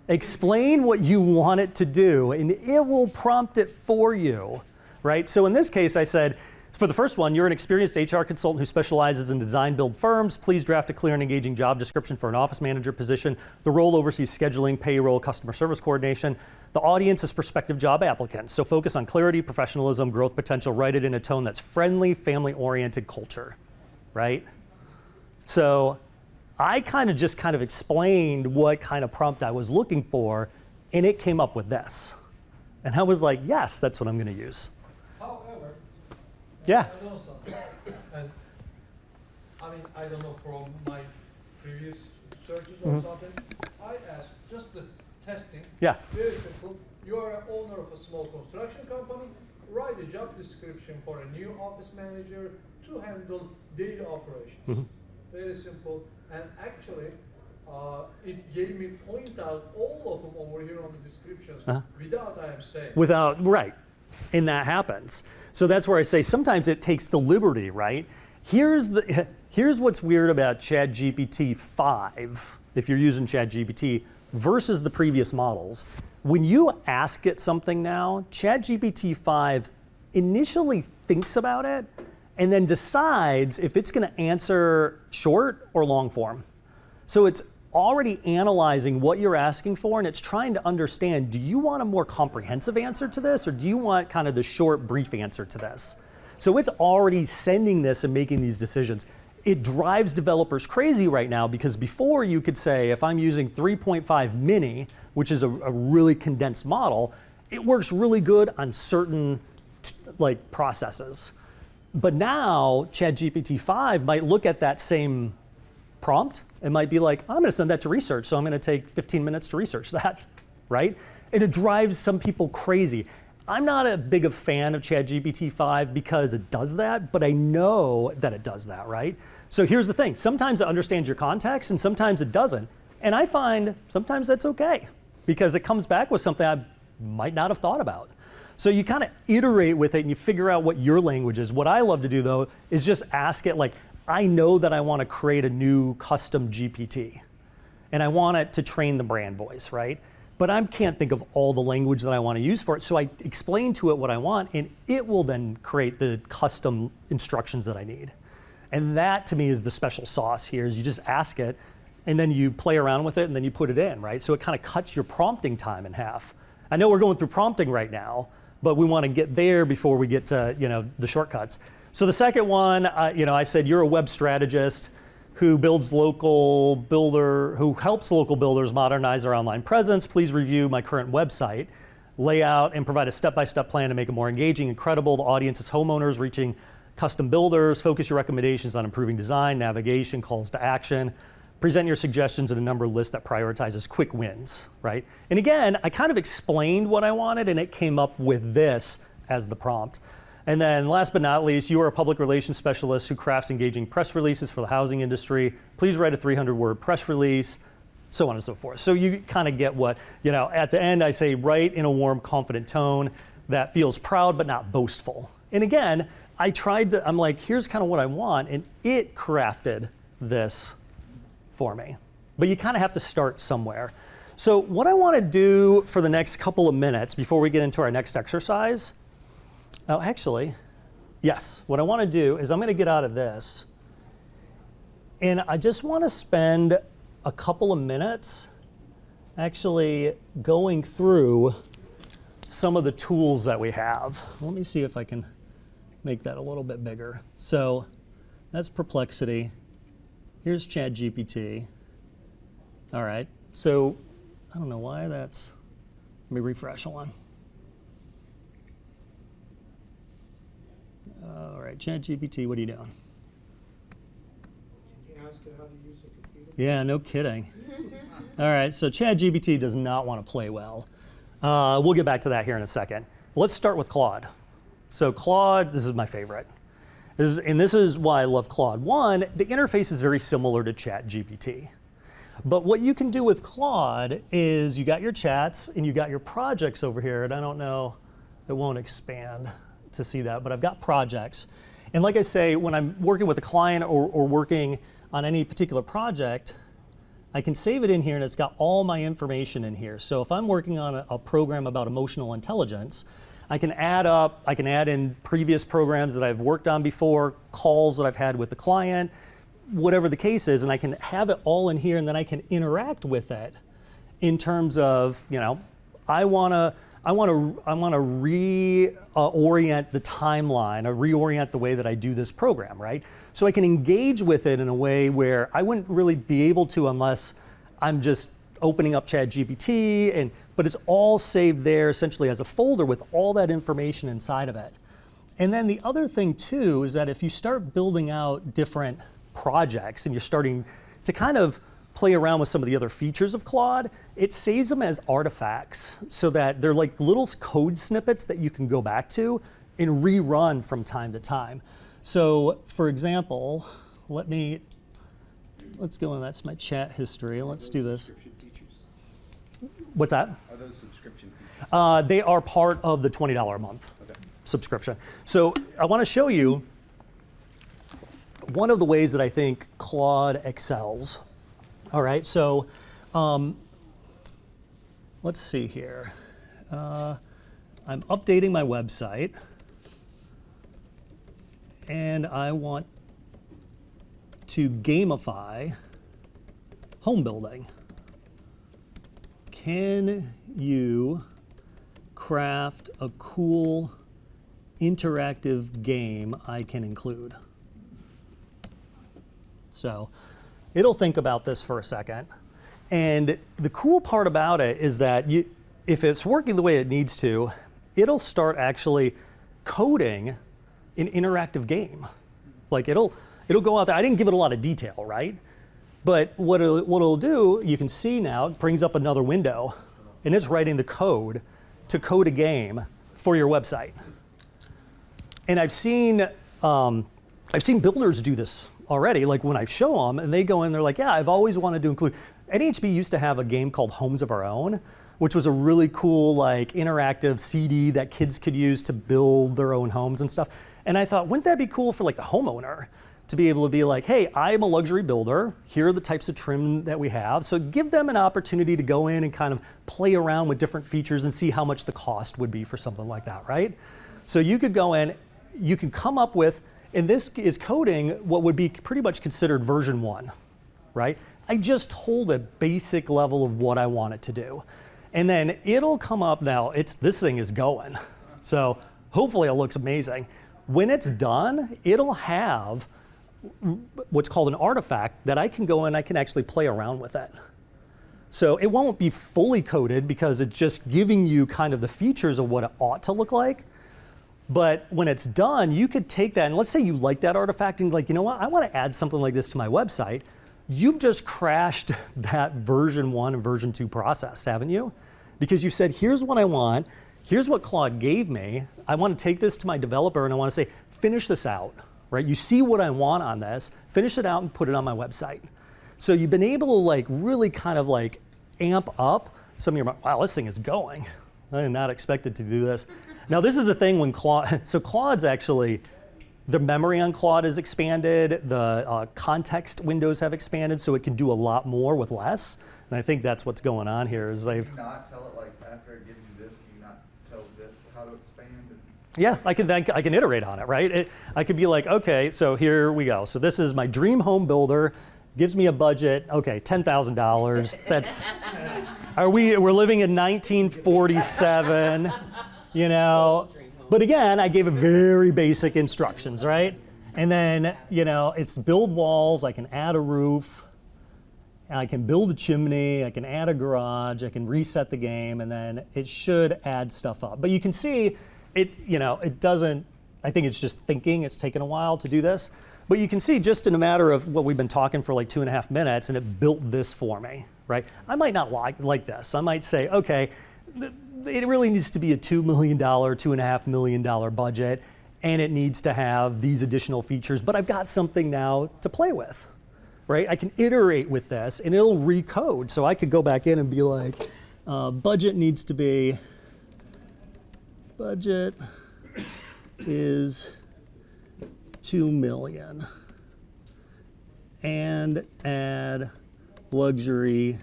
Explain what you want it to do, and it will prompt it for you, right? So in this case, I said, for the first one, you're an experienced HR consultant who specializes in design build firms. Please draft a clear and engaging job description for an office manager position. The role oversees scheduling, payroll, customer service coordination. The audience is prospective job applicants. So focus on clarity, professionalism, growth potential. Write it in a tone that's friendly, family-oriented culture, right? So I kind of explained what kind of prompt I was looking for, and it came up with this. And I was like, yes, that's what I'm going to use. However, Yeah. I know something. And I don't know from my previous searches or something. I asked just the testing. Yeah. Very simple. You are an owner of a small construction company. Write a job description for a new office manager to handle daily operations. Very simple. And actually, it gave me point out all of them over here on the descriptions without I am saying. Right. And that happens. So that's where I say sometimes it takes the liberty, right? Here's what's weird about ChatGPT 5, if you're using ChatGPT, versus the previous models. When you ask it something now, ChatGPT 5 initially thinks about it and then decides if it's going to answer short or long form. So it's already analyzing what you're asking for, and it's trying to understand, do you want a more comprehensive answer to this, or do you want kind of the short, brief answer to this? So it's already sending this and making these decisions. It drives developers crazy right now, because before you could say, if I'm using 3.5 mini, which is a really condensed model, it works really good on certain processes. But now ChatGPT 5 might look at that same prompt and might be like, I'm going to send that to research, so I'm going to take 15 minutes to research that, right? And it drives some people crazy. I'm not a big fan of ChatGPT 5 because it does that, but I know that it does that, right? So here's the thing. Sometimes it understands your context and sometimes it doesn't. And I find sometimes that's okay because it comes back with something I might not have thought about. So you kind of iterate with it and you figure out what your language is. What I love to do though is just ask it like, I know that I want to create a new custom GPT and I want it to train the brand voice, right? But I can't think of all the language that I want to use for it. So I explain to it what I want and it will then create the custom instructions that I need. And that to me is the special sauce here is you just ask it and then you play around with it and then you put it in, right? So it kind of cuts your prompting time in half. I know we're going through prompting right now, but we want to get there before we get to, the shortcuts. So the second one, I said you're a web strategist who helps local builders modernize their online presence. Please review my current website layout and provide a step-by-step plan to make it more engaging and credible to audiences, homeowners reaching custom builders. Focus your recommendations on improving design, navigation, calls to action. Present your suggestions in a number list that prioritizes quick wins, right? And again, I kind of explained what I wanted and it came up with this as the prompt. And then last but not least, you are a public relations specialist who crafts engaging press releases for the housing industry. Please write a 300-word press release, so on and so forth. So you kind of get what, at the end I say write in a warm, confident tone that feels proud but not boastful. And again, I'm like, here's kind of what I want, and it crafted this for me. But you kind of have to start somewhere. So what I want to do for the next couple of minutes before we get into our next exercise, what I want to do is I'm going to get out of this and I just want to spend a couple of minutes actually going through some of the tools that we have. Let me see if I can make that a little bit bigger. So that's Perplexity. Here's ChatGPT. All right, so I don't know why that's, let me refresh one. All right, ChatGPT, what are you doing? Can you ask it how to use a computer? Yeah, no kidding. All right, so ChatGPT does not want to play well. We'll get back to that here in a second. Let's start with Claude. So Claude, this is my favorite. This is why I love Claude. One, the interface is very similar to ChatGPT. But what you can do with Claude is you got your chats and you got your projects over here, and I don't know, it won't expand to see that, but I've got projects. And like I say, when I'm working with a client or working on any particular project, I can save it in here and it's got all my information in here. So if I'm working on a program about emotional intelligence, I can add in previous programs that I've worked on before, calls that I've had with the client, whatever the case is, and I can have it all in here and then I can interact with it in terms of, I want to reorient the timeline or reorient the way that I do this program, right? So I can engage with it in a way where I wouldn't really be able to unless I'm just opening up ChatGPT, but it's all saved there essentially as a folder with all that information inside of it. And then the other thing too is that if you start building out different projects and you're starting to kind of play around with some of the other features of Claude, it saves them as artifacts so that they're like little code snippets that you can go back to and rerun from time to time. So for example, let's go in, that's my chat history. Let's do this. What's that? Are those subscription features? They are part of the $20 a month subscription. So I want to show you one of the ways that I think Claude excels. All right, so let's see here. I'm updating my website and I want to gamify home building. Can you craft a cool interactive game I can include? So it'll think about this for a second. And the cool part about it is that if it's working the way it needs to, it'll start actually coding an interactive game. Like it'll go out there. I didn't give it a lot of detail, right? But what it'll do, you can see now, it brings up another window, and it's writing the code to code a game for your website. And I've seen builders do this already, like when I show them and they go in, they're like, yeah, I've always wanted to include. NHB used to have a game called Homes of Our Own, which was a really cool like interactive CD that kids could use to build their own homes and stuff. And I thought, wouldn't that be cool for like the homeowner to be able to be like, hey, I'm a luxury builder. Here are the types of trim that we have. So give them an opportunity to go in and kind of play around with different features and see how much the cost would be for something like that, right? So you could go in, you can come up with, and this is coding what would be pretty much considered version 1, right? I just hold a basic level of what I want it to do. And then it'll come up now, this thing is going. So hopefully it looks amazing. When it's done, it'll have what's called an artifact that I can go in, I can actually play around with it. So it won't be fully coded because it's just giving you kind of the features of what it ought to look like. But when it's done, you could take that, and let's say you like that artifact and like, you know what, I want to add something like this to my website. You've just crashed that version 1 and version 2 process, haven't you? Because you said, here's what I want, here's what Claude gave me, I want to take this to my developer and I want to say, finish this out, right? You see what I want on this, finish it out and put it on my website. So you've been able to like really kind of like amp up some of your, wow, this thing is going. I did not expect it to do this. Now this is the thing when Claude, so Claude's actually, the memory on Claude is expanded, the context windows have expanded, so it can do a lot more with less. And I think that's what's going on here is they've. Can you not tell it like after it gives you this, can you not tell this how to expand? Yeah, I can iterate on it, right? I could be like, okay, so here we go. So this is my dream home builder, gives me a budget, okay, $10,000. That's, we're living in 1947, you know. But again, I gave it very basic instructions, right? And then, you know, it's build walls, I can add a roof, I can build a chimney, I can add a garage, I can reset the game, and then it should add stuff up. But you can see, it doesn't, I think it's just thinking, it's taken a while to do this. But you can see just in a matter of what we've been talking for like 2.5 minutes, and it built this for me, right? I might not like this. I might say, okay, it really needs to be a $2 million, $2.5 million budget, and it needs to have these additional features, but I've got something now to play with, right? I can iterate with this, and it'll recode. So I could go back in and be like, budget needs to be, budget is 2 million, and add luxury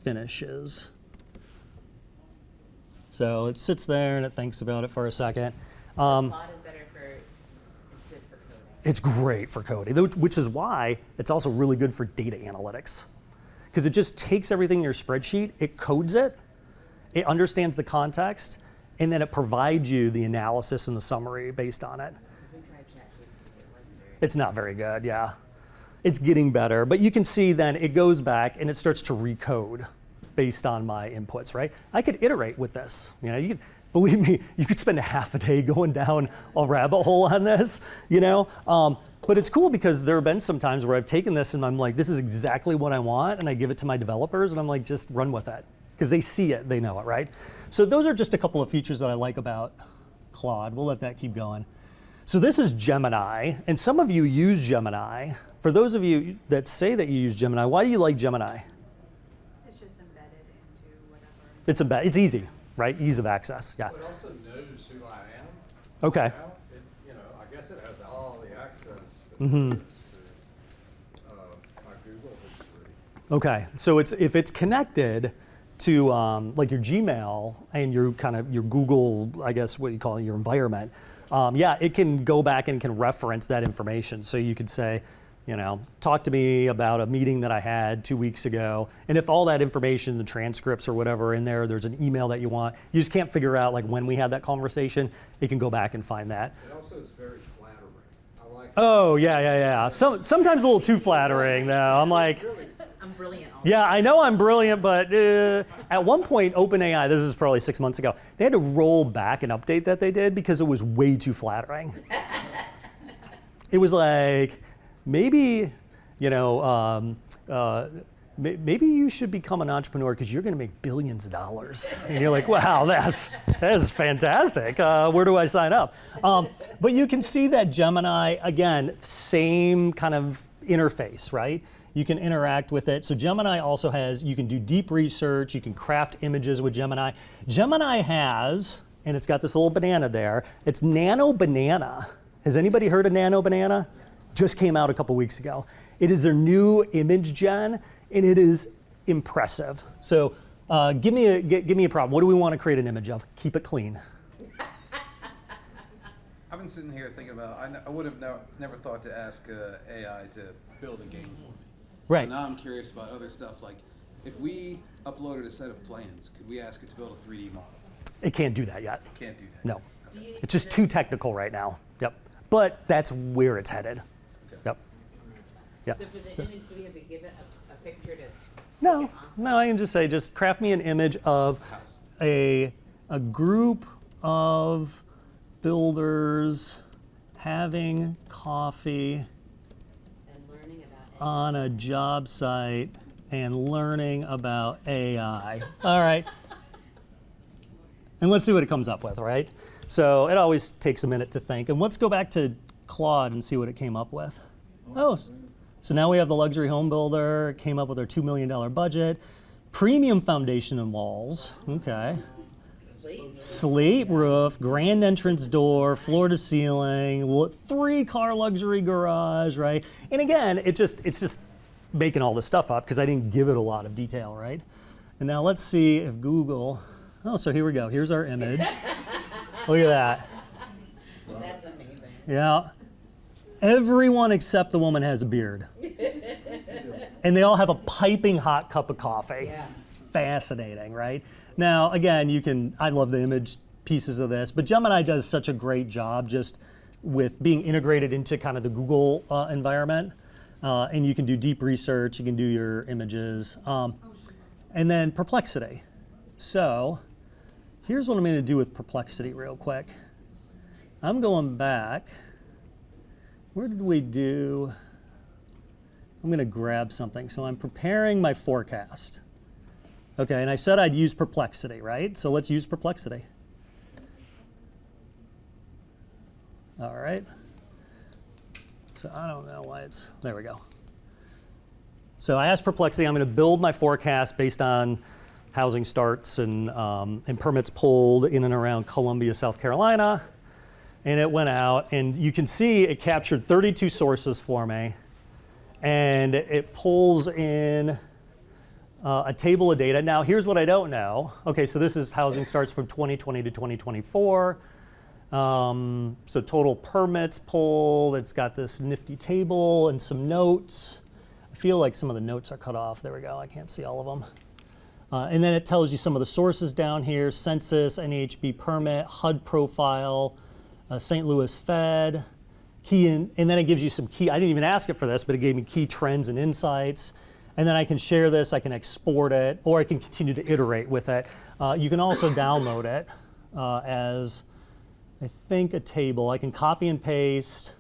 finishes. So it sits there and it thinks about it for a second. Claude is better it's good for coding. It's great for coding, which is why it's also really good for data analytics. Because it just takes everything in your spreadsheet, it codes it, it understands the context, and then it provides you the analysis and the summary based on it. We tried ChatGPT, it wasn't very It's not very good, yeah. It's getting better, but you can see then it goes back and it starts to recode based on my inputs, right? I could iterate with this. You know, you could, believe me, you could spend a half a day going down a rabbit hole on this, you know? But it's cool because there have been some times where I've taken this and I'm like, this is exactly what I want, and I give it to my developers and I'm like, just run with it. Because they see it, they know it, right? So those are just a couple of features that I like about Claude. We'll let that keep going. So this is Gemini, and some of you use Gemini. For those of you that say that you use Gemini, why do you like Gemini? It's just embedded into whatever. It's easy, right? Ease of access, yeah. It also knows who I am. Okay. Now, I guess it has all the access that it does to my Google history. Okay, so if it's connected to like your Gmail and your Google, I guess what you call it, your environment, yeah, it can go back and can reference that information. So you could say, talk to me about a meeting that I had 2 weeks ago. And if all that information, the transcripts or whatever in there, there's an email that you want, you just can't figure out like when we had that conversation, it can go back and find that. It also is very flattering. I like Oh, yeah. Sometimes a little too flattering though. I'm like, I'm brilliant. yeah, I know I'm brilliant, but at one point, OpenAI, this is probably 6 months ago, they had to roll back an update that they did because it was way too flattering. It was like, maybe, maybe you should become an entrepreneur because you're going to make billions of dollars. And you're like, wow, that is fantastic. Where do I sign up? But you can see that Gemini, again, same kind of interface, right? You can interact with it. So Gemini also has, you can do deep research, you can craft images with Gemini. Gemini has, and it's got this little banana there, it's Nano Banana. Has anybody heard of Nano Banana? Just came out a couple weeks ago. It is their new image gen, and it is impressive. So give me a problem. What do we want to create an image of? Keep it clean. I've been sitting here thinking about, I would have never thought to ask AI to build a game for me. Right. So now I'm curious about other stuff, like if we uploaded a set of plans, could we ask it to build a 3D model? It can't do that yet. Can't do that. No. Do you It's just too technical right now. Yep. But that's where it's headed. Okay. Yep. Yep. So for the image, do we have to give it a picture to? No, take it off? no, I can just say, just craft me an image of a group of builders having coffee And learning about. on a job site and learning about AI. All right. And let's see what it comes up with, right? So it always takes a minute to think. And let's go back to Claude and see what it came up with. Oh, so now we have the luxury home builder, came up with our $2 million budget. Premium foundation and walls, okay. Slate roof, grand entrance door, floor to ceiling, 3-car luxury garage, right? And again, it's just making all this stuff up because I didn't give it a lot of detail, right? And now let's see if Google, oh, so here we go. Here's our image. Look at that. That's amazing. Yeah. Everyone except the woman has a beard. And they all have a piping hot cup of coffee. Yeah. It's fascinating, right? Now, again, I love the image pieces of this, but Gemini does such a great job just with being integrated into kind of the Google environment. And you can do deep research, you can do your images. And then Perplexity. So here's what I'm going to do with Perplexity real quick. I'm going back. Where did we do? I'm going to grab something. So I'm preparing my forecast. Okay, and I said I'd use Perplexity, right? So let's use Perplexity. All right. So I don't know why it's, there we go. So I asked Perplexity, I'm going to build my forecast based on housing starts and permits pulled in and around Columbia, South Carolina. And it went out, and you can see it captured 32 sources for me. And it pulls in a table of data. Now, here's what I don't know. Okay, so this is housing starts from 2020 to 2024. So total permits pulled. It's got this nifty table and some notes. I feel like some of the notes are cut off. There we go. I can't see all of them. And then it tells you some of the sources down here: census, NAHB permit, HUD profile, St. Louis Fed, key, and then it gives you some key. I didn't even ask it for this, but it gave me key trends and insights. And then I can share this, I can export it, or I can continue to iterate with it. You can also download it as, I think, a table. I can copy and paste.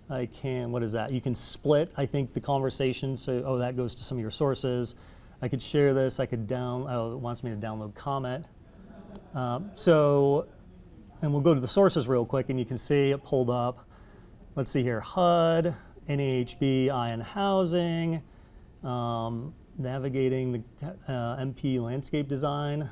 I can, what is that? You can split, I think, the conversation. So, that goes to some of your sources. I could share this. I could it wants me to download comment. And we'll go to the sources real quick, and you can see it pulled up. Let's see here: HUD, NAHB, IN housing, navigating the MP landscape design,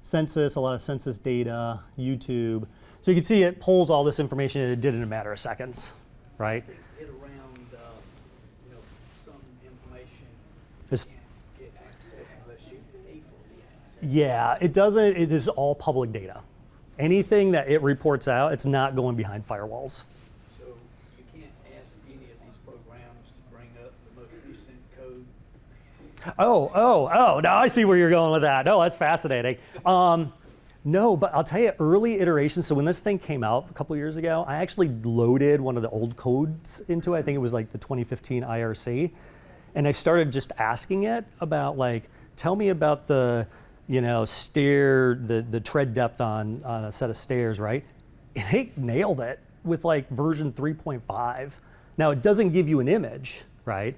census, a lot of census data, YouTube. So you can see it pulls all this information, and it did it in a matter of seconds, right? To get around, some information, It's- you can't get access unless you pay for the access. Yeah, it doesn't. It is all public data. Anything that it reports out, it's not going behind firewalls. So you can't ask any of these programs to bring up the most recent code. Oh, now I see where you're going with that. No, that's fascinating. No, but I'll tell you, early iterations, so when this thing came out a couple years ago, I actually loaded one of the old codes into it. I think it was like the 2015 IRC. And I started just asking it about, like, tell me about the, the tread depth on a set of stairs, right? And it nailed it with like version 3.5. Now, it doesn't give you an image, right?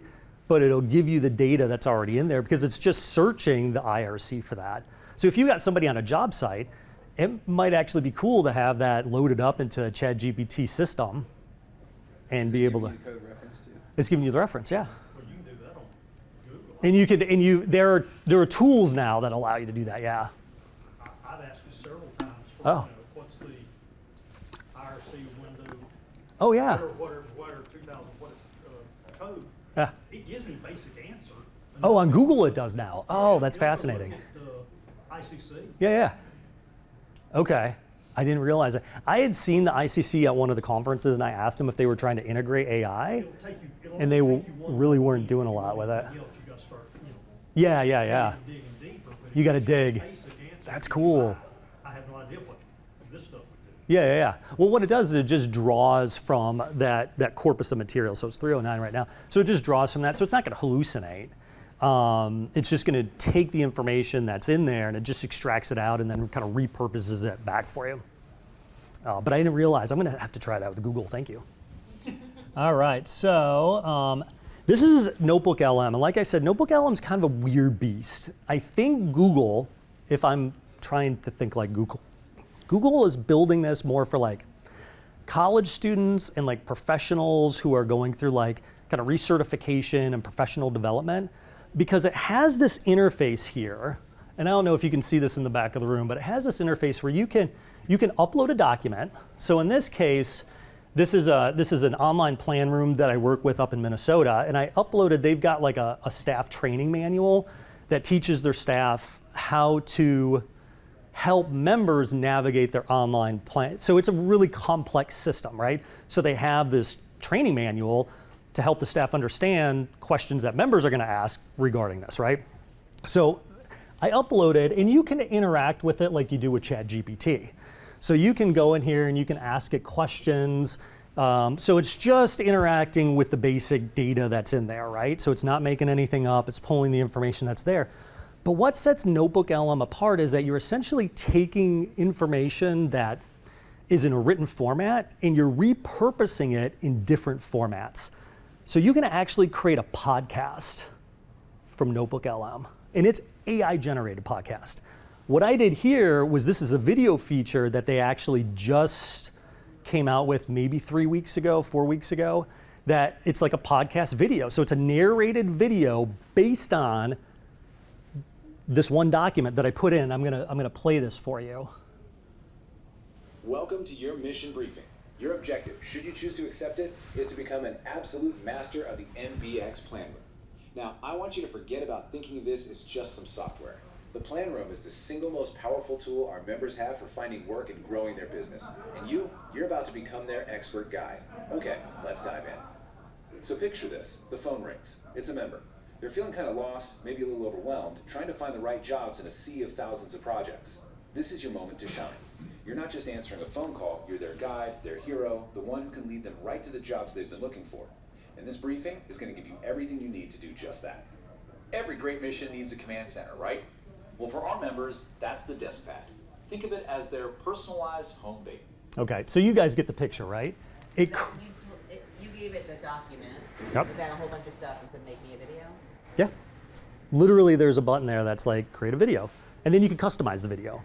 But it'll give you the data that's already in there because it's just searching the IRC for that. So if you got somebody on a job site, it might actually be cool to have that loaded up into a ChatGPT system and be able to. Give you the code reference too? It's giving you the reference, yeah. Well, you can do that on Google. And there are tools now that allow you to do that, yeah. I've asked you several times for, Oh. what's the IRC window, Oh yeah. whatever 2000 code. Yeah. It gives me a basic answer. Oh, on Google it does now. Oh, that's fascinating. ICC. Yeah, yeah. Okay. I didn't realize it. I had seen the ICC at one of the conferences, and I asked them if they were trying to integrate AI, and they really weren't doing a lot with it. Yeah, yeah, yeah. You got to dig. That's cool. I have no idea what this stuff would do. Yeah, yeah, yeah. Well, what it does is it just draws from that corpus of material. So it's 309 right now. So it just draws from that. So it's not going to hallucinate. It's just going to take the information that's in there and it just extracts it out and then kind of repurposes it back for you. But I didn't realize. I'm going to have to try that with Google. Thank you. All right. So this is Notebook LM. And like I said, Notebook LM is kind of a weird beast. I think Google, if I'm trying to think like Google is building this more for like college students and like professionals who are going through like kind of recertification and professional development, because it has this interface here, and I don't know if you can see this in the back of the room, but it has this interface where you can upload a document. So in this case, this is an online plan room that I work with up in Minnesota, and I uploaded, they've got like a staff training manual that teaches their staff how to help members navigate their online plan. So it's a really complex system, right? So they have this training manual to help the staff understand questions that members are going to ask regarding this, right? So I uploaded, and you can interact with it like you do with ChatGPT. So you can go in here and you can ask it questions. So it's just interacting with the basic data that's in there, right? So it's not making anything up, it's pulling the information that's there. But what sets Notebook LM apart is that you're essentially taking information that is in a written format and you're repurposing it in different formats. So you can actually create a podcast from Notebook LM, and it's AI generated podcast. What I did here was, this is a video feature that they actually just came out with maybe 4 weeks ago, that it's like a podcast video. So it's a narrated video based on this one document that I put in. I'm gonna play this for you. Welcome to your mission briefing. Your objective, should you choose to accept it, is to become an absolute master of the MBX plan room. Now, I want you to forget about thinking of this as just some software. The plan room is the single most powerful tool our members have for finding work and growing their business. And you're about to become their expert guide. Okay, let's dive in. So picture this, the phone rings. It's a member. They're feeling kind of lost, maybe a little overwhelmed, trying to find the right jobs in a sea of thousands of projects. This is your moment to shine. You're not just answering a phone call, you're their guide, their hero, the one who can lead them right to the jobs they've been looking for. And this briefing is going to give you everything you need to do just that. Every great mission needs a command center, right? Well, for our members, that's the desk pad. Think of it as their personalized home base. Okay, so you guys get the picture, right? You gave it the document. Yep. With that a whole bunch of stuff and said, make me a video. Yeah. Literally, there's a button there that's like, create a video. And then you can customize the video.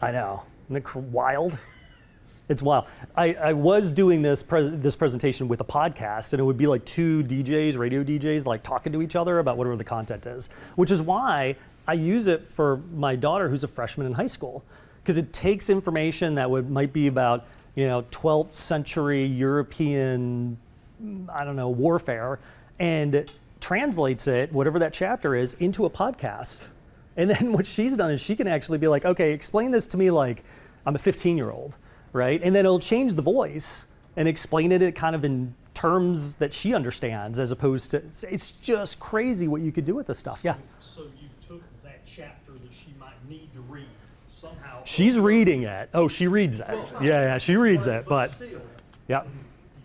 I know. Isn't it wild? It's wild. I was doing this presentation with a podcast, and it would be like two DJs, radio DJs, like talking to each other about whatever the content is, which is why I use it for my daughter who's a freshman in high school, because it takes information that might be about 12th century European, warfare, and translates it, whatever that chapter is, into a podcast. And then what she's done is she can actually be like, okay, explain this to me like I'm a 15-year-old, right? And then it'll change the voice and explain it kind of in terms that she understands, as opposed to, it's just crazy what you could do with this stuff, yeah. So you took that chapter that she might need to read somehow. She's reading it. Oh, she reads it. Yeah, she reads it, but still, yeah.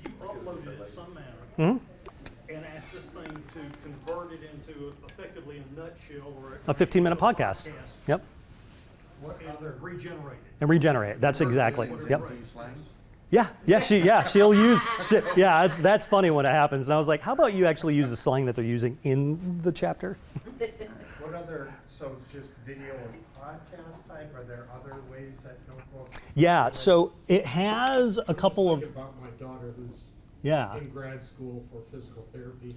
You uploaded it in some manner. Mm-hmm. And asked this thing to convert it into effectively a nutshell or A 15-minute podcast. Yep. And regenerate it. And regenerate. That's exactly. Yep. Slang? Yeah. She'll use. That's funny when it happens. And I was like, how about you actually use the slang that they're using in the chapter? What other, so it's just video and podcast type? Are there other ways that Notebook? Yeah. So it has a couple of. About my daughter who's Yeah. in grad school for physical therapy.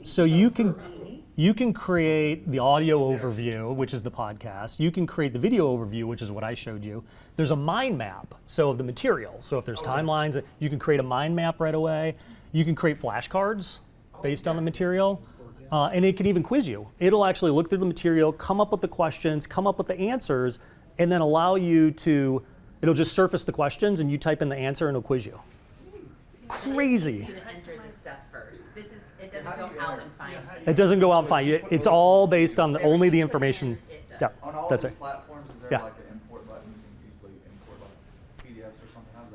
So you can create the audio overview, which is the podcast. You can create the video overview, which is what I showed you. There's a mind map, so of the material. So if there's timelines, you can create a mind map right away. You can create flashcards based on the material, and it can even quiz you. It'll actually look through the material, come up with the questions, come up with the answers, and then allow you to. It'll just surface the questions, and you type in the answer, and it'll quiz you. Crazy. You to enter the stuff first. It doesn't go out and find. It doesn't go out and find you. It's all based on only the information. Yeah, On all that's these it. platforms, is there Yeah. like an import button, you can easily import like PDFs or something? How does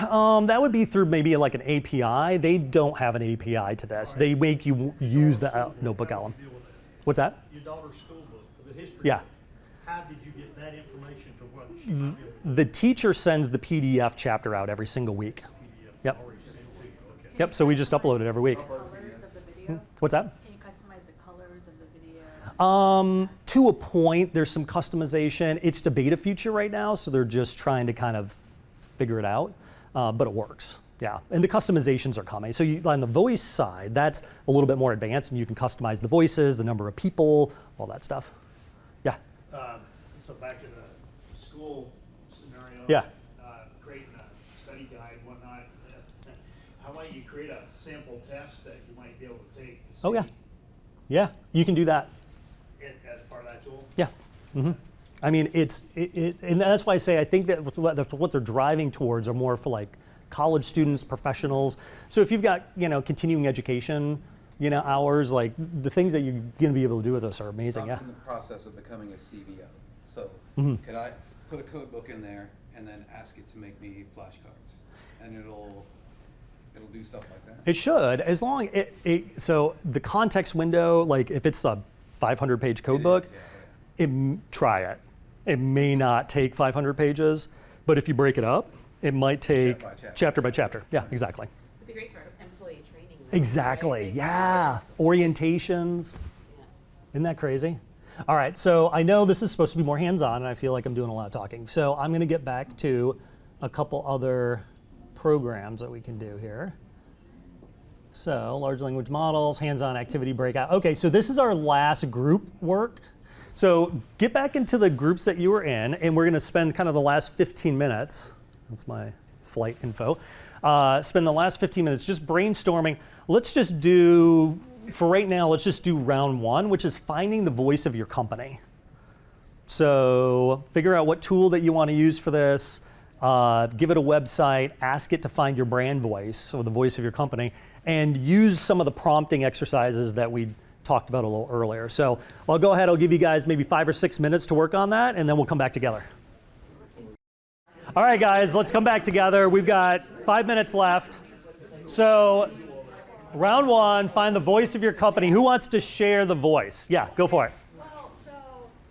that work? That would be through maybe like an API. They don't have an API to this. They make you use the notebook column. What's that? Your daughter's school book, for the history. Yeah. book. How did you get that information to what she might be able to The teacher sends the PDF chapter out every single week. Yep. already send to you? Okay. Yep. So we just upload it every week. Colors of the video? What's that? Can you customize the colors of the video? To a point, there's some customization. It's the beta feature right now, so they're just trying to kind of figure it out, but it works. Yeah, and the customizations are coming. So on the voice side, that's a little bit more advanced, and you can customize the voices, the number of people, all that stuff. Yeah. So back to the school scenario. Yeah. Creating a study guide and whatnot. How might you create a sample test that you might be able to take? To Oh yeah. see Yeah, you can do that. it as part of that tool? Yeah. I mean, and that's why I say I think that what they're driving towards are more for like college students, professionals. So if you've got continuing education, hours, like the things that you're going to be able to do with this are amazing. I'm Yeah. in the process of becoming a CBO. So could I put a code book in there and then ask it to make me flashcards? And it'll do stuff like that? It should, as long so the context window, like if it's a 500-page code book, try it. It may not take 500 pages, but if you break it up, it might take chapter by chapter. Yeah, exactly. It'd be great for employee training. Exactly. Right? Yeah. Orientations. Yeah. Isn't that crazy? All right, so I know this is supposed to be more hands-on, and I feel like I'm doing a lot of talking. So I'm going to get back to a couple other programs that we can do here. So large language models, hands-on activity breakout. Okay, so this is our last group work. So get back into the groups that you were in, and we're going to spend kind of the last 15 minutes. That's my flight info. Spend the last 15 minutes just brainstorming. Let's just do, for right now, let's just do round one, which is finding the voice of your company. So figure out what tool that you want to use for this. Give it a website. Ask it to find your brand voice, or the voice of your company, and use some of the prompting exercises that we talked about a little earlier. So I'll go ahead, I'll give you guys maybe 5 or 6 minutes to work on that, and then we'll come back together. All right, guys, let's come back together. We've got 5 minutes left. So round one, find the voice of your company. Who wants to share the voice? Yeah, go for it. Well, so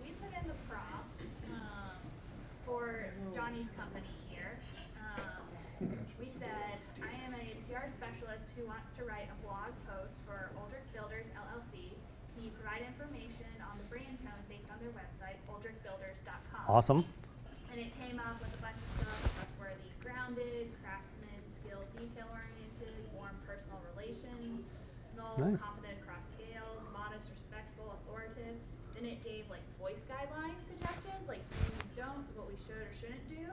we put in the prompt for Johnny's company here. We said, I am a TR specialist who wants to write a blog post for Aldrich Builders LLC. Can you provide information on the brand tone based on their website, aldrichbuilders.com? Awesome. And it came up with a bunch of stuff: trustworthy, grounded, craftsman, skilled, detail-oriented, warm personal relations, Nice. confident across scales, modest, respectful, authoritative. Then it gave like voice guideline suggestions, like do's and don'ts, what we should or shouldn't do.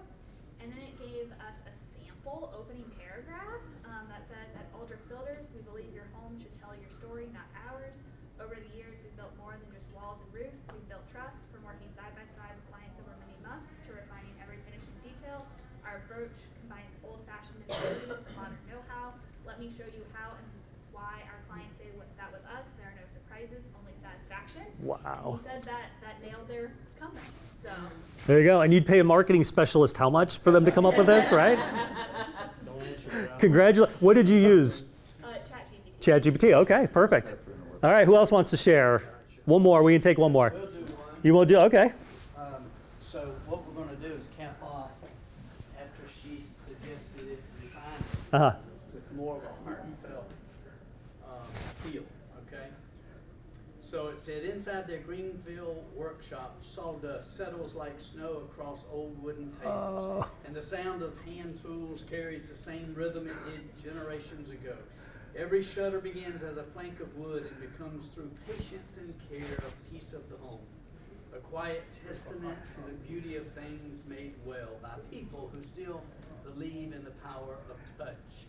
And then it gave us a sample opening paragraph that says, at Aldrich Builders, we believe your home should tell your story, not ours. Over the years, we've built more than just walls and roofs. We've built trust from working side by side with clients over many months to refining every finishing detail. Our approach combines old-fashioned ingenuity with modern know-how. Let me show you how and why our clients say that with us. There are no surprises, only satisfaction. Wow. He said that nailed their company. So There you go. And you'd pay a marketing specialist how much for them to come up with this, right? Congratulations. What did you use? ChatGPT. ChatGPT. Okay, perfect. All right, who else wants to share? One more. We can take one more. We'll do one. You will do? Okay. So what we're gonna do is cap off after she suggested it, refine it with more of a heartfelt feel, okay? So it said, inside their Greenville workshop, sawdust settles like snow across old wooden tables. And the sound of hand tools carries the same rhythm it did generations ago. Every shutter begins as a plank of wood and becomes through patience and care a piece of the home. A quiet testament to the beauty of things made well by people who still believe in the power of touch.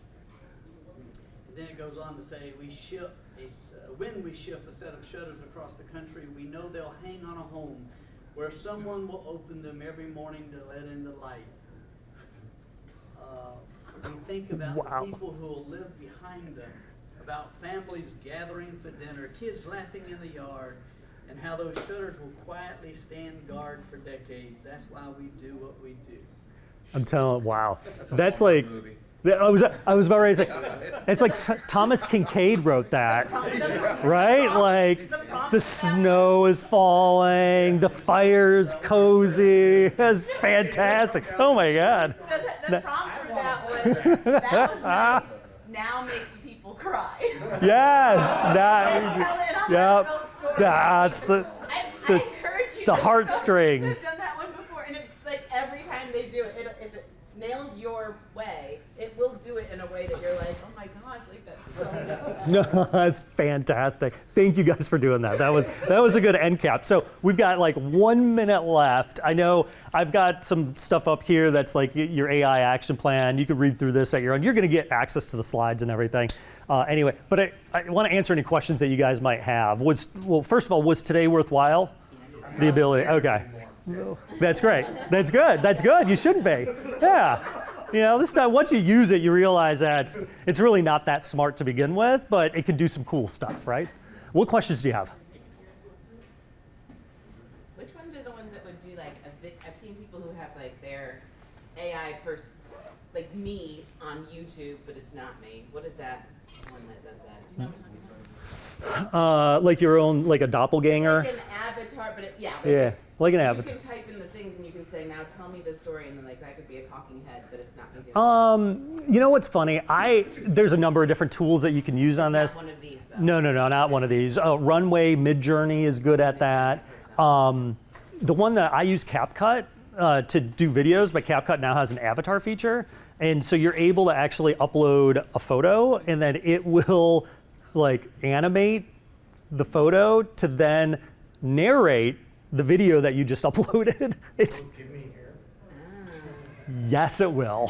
And then it goes on to say, when we ship a set of shutters across the country, we know they'll hang on a home where someone will open them every morning to let in the light. And think about the people who will live behind them, about families gathering for dinner, kids laughing in the yard, and how those shutters will quietly stand guard for decades. That's why we do what we do. I'm telling, wow. That's a like, movie. I was about ready to say, it's like Thomas Kincaid wrote that, right? Like, the snow is falling, the fire's cozy, it's fantastic. Oh my God. So the prompt for that was nice, now making people cry. Yes, Yep. that's the heartstrings. I've done that one before, and it's like every time they do it, if it nails your way, it will do it in a way that you're like, oh my gosh, like that's so good. No, that's fantastic. Thank you guys for doing that. That was a good end cap. So we've got like 1 minute left. I know I've got some stuff up here that's like your AI action plan. You can read through this at your own. You're going to get access to the slides and everything. Anyway, but I want to answer any questions that you guys might have. First of all, was today worthwhile? Yes. The ability. Okay. That's great. That's good. That's good. You shouldn't be. Yeah. You know, this time, once you use it, you realize that it's really not that smart to begin with, but it can do some cool stuff, right? What questions do you have? Which ones are the ones that would do like I've seen people who have like their AI person, like me on YouTube, but it's not me. What is that one that does that? Do you know what I'm talking about? Like your own, like a doppelganger? Like an avatar, but like an avatar. You can type in the things and you can say, now tell me the story, and then like that could be a talking head, but it's not me doing it. You know what's funny? There's a number of different tools that you can use on this. Not one of these, though. No, not one of these. Runway, Midjourney is good at that. The one that I use, CapCut, to do videos, but CapCut now has an avatar feature, and so you're able to actually upload a photo, and then it will like animate the photo to then narrate the video that you just uploaded. It's Give me here. yes, it will.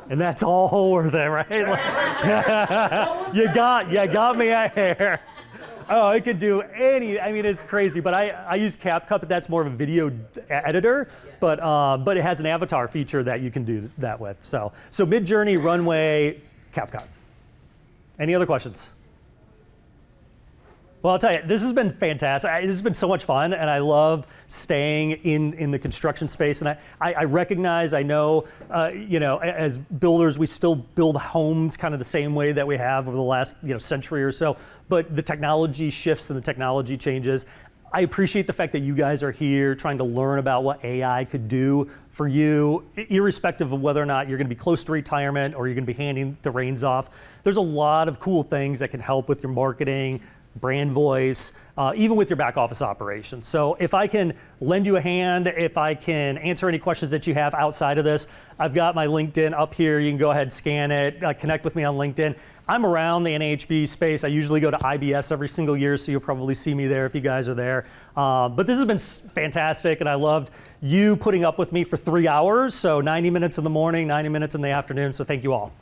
And that's all worth it, right? Like, you got me a hair. Oh, it could do it's crazy. But I use CapCut, but that's more of a video editor. But it has an avatar feature that you can do that with. So Midjourney, Runway, CapCut. Any other questions? Well, I'll tell you, this has been fantastic. This has been so much fun, and I love staying in the construction space. And I recognize, I know, as builders, we still build homes kind of the same way that we have over the last century or so. But the technology shifts and the technology changes. I appreciate the fact that you guys are here trying to learn about what AI could do for you, irrespective of whether or not you're going to be close to retirement or you're going to be handing the reins off. There's a lot of cool things that can help with your marketing, brand voice, even with your back office operations. So if I can lend you a hand, if I can answer any questions that you have outside of this, I've got my LinkedIn up here. You can go ahead and scan it, connect with me on LinkedIn. I'm around the NAHB space. I usually go to IBS every single year, so you'll probably see me there if you guys are there. But this has been fantastic, and I loved you putting up with me for 3 hours, so 90 minutes in the morning, 90 minutes in the afternoon, so thank you all.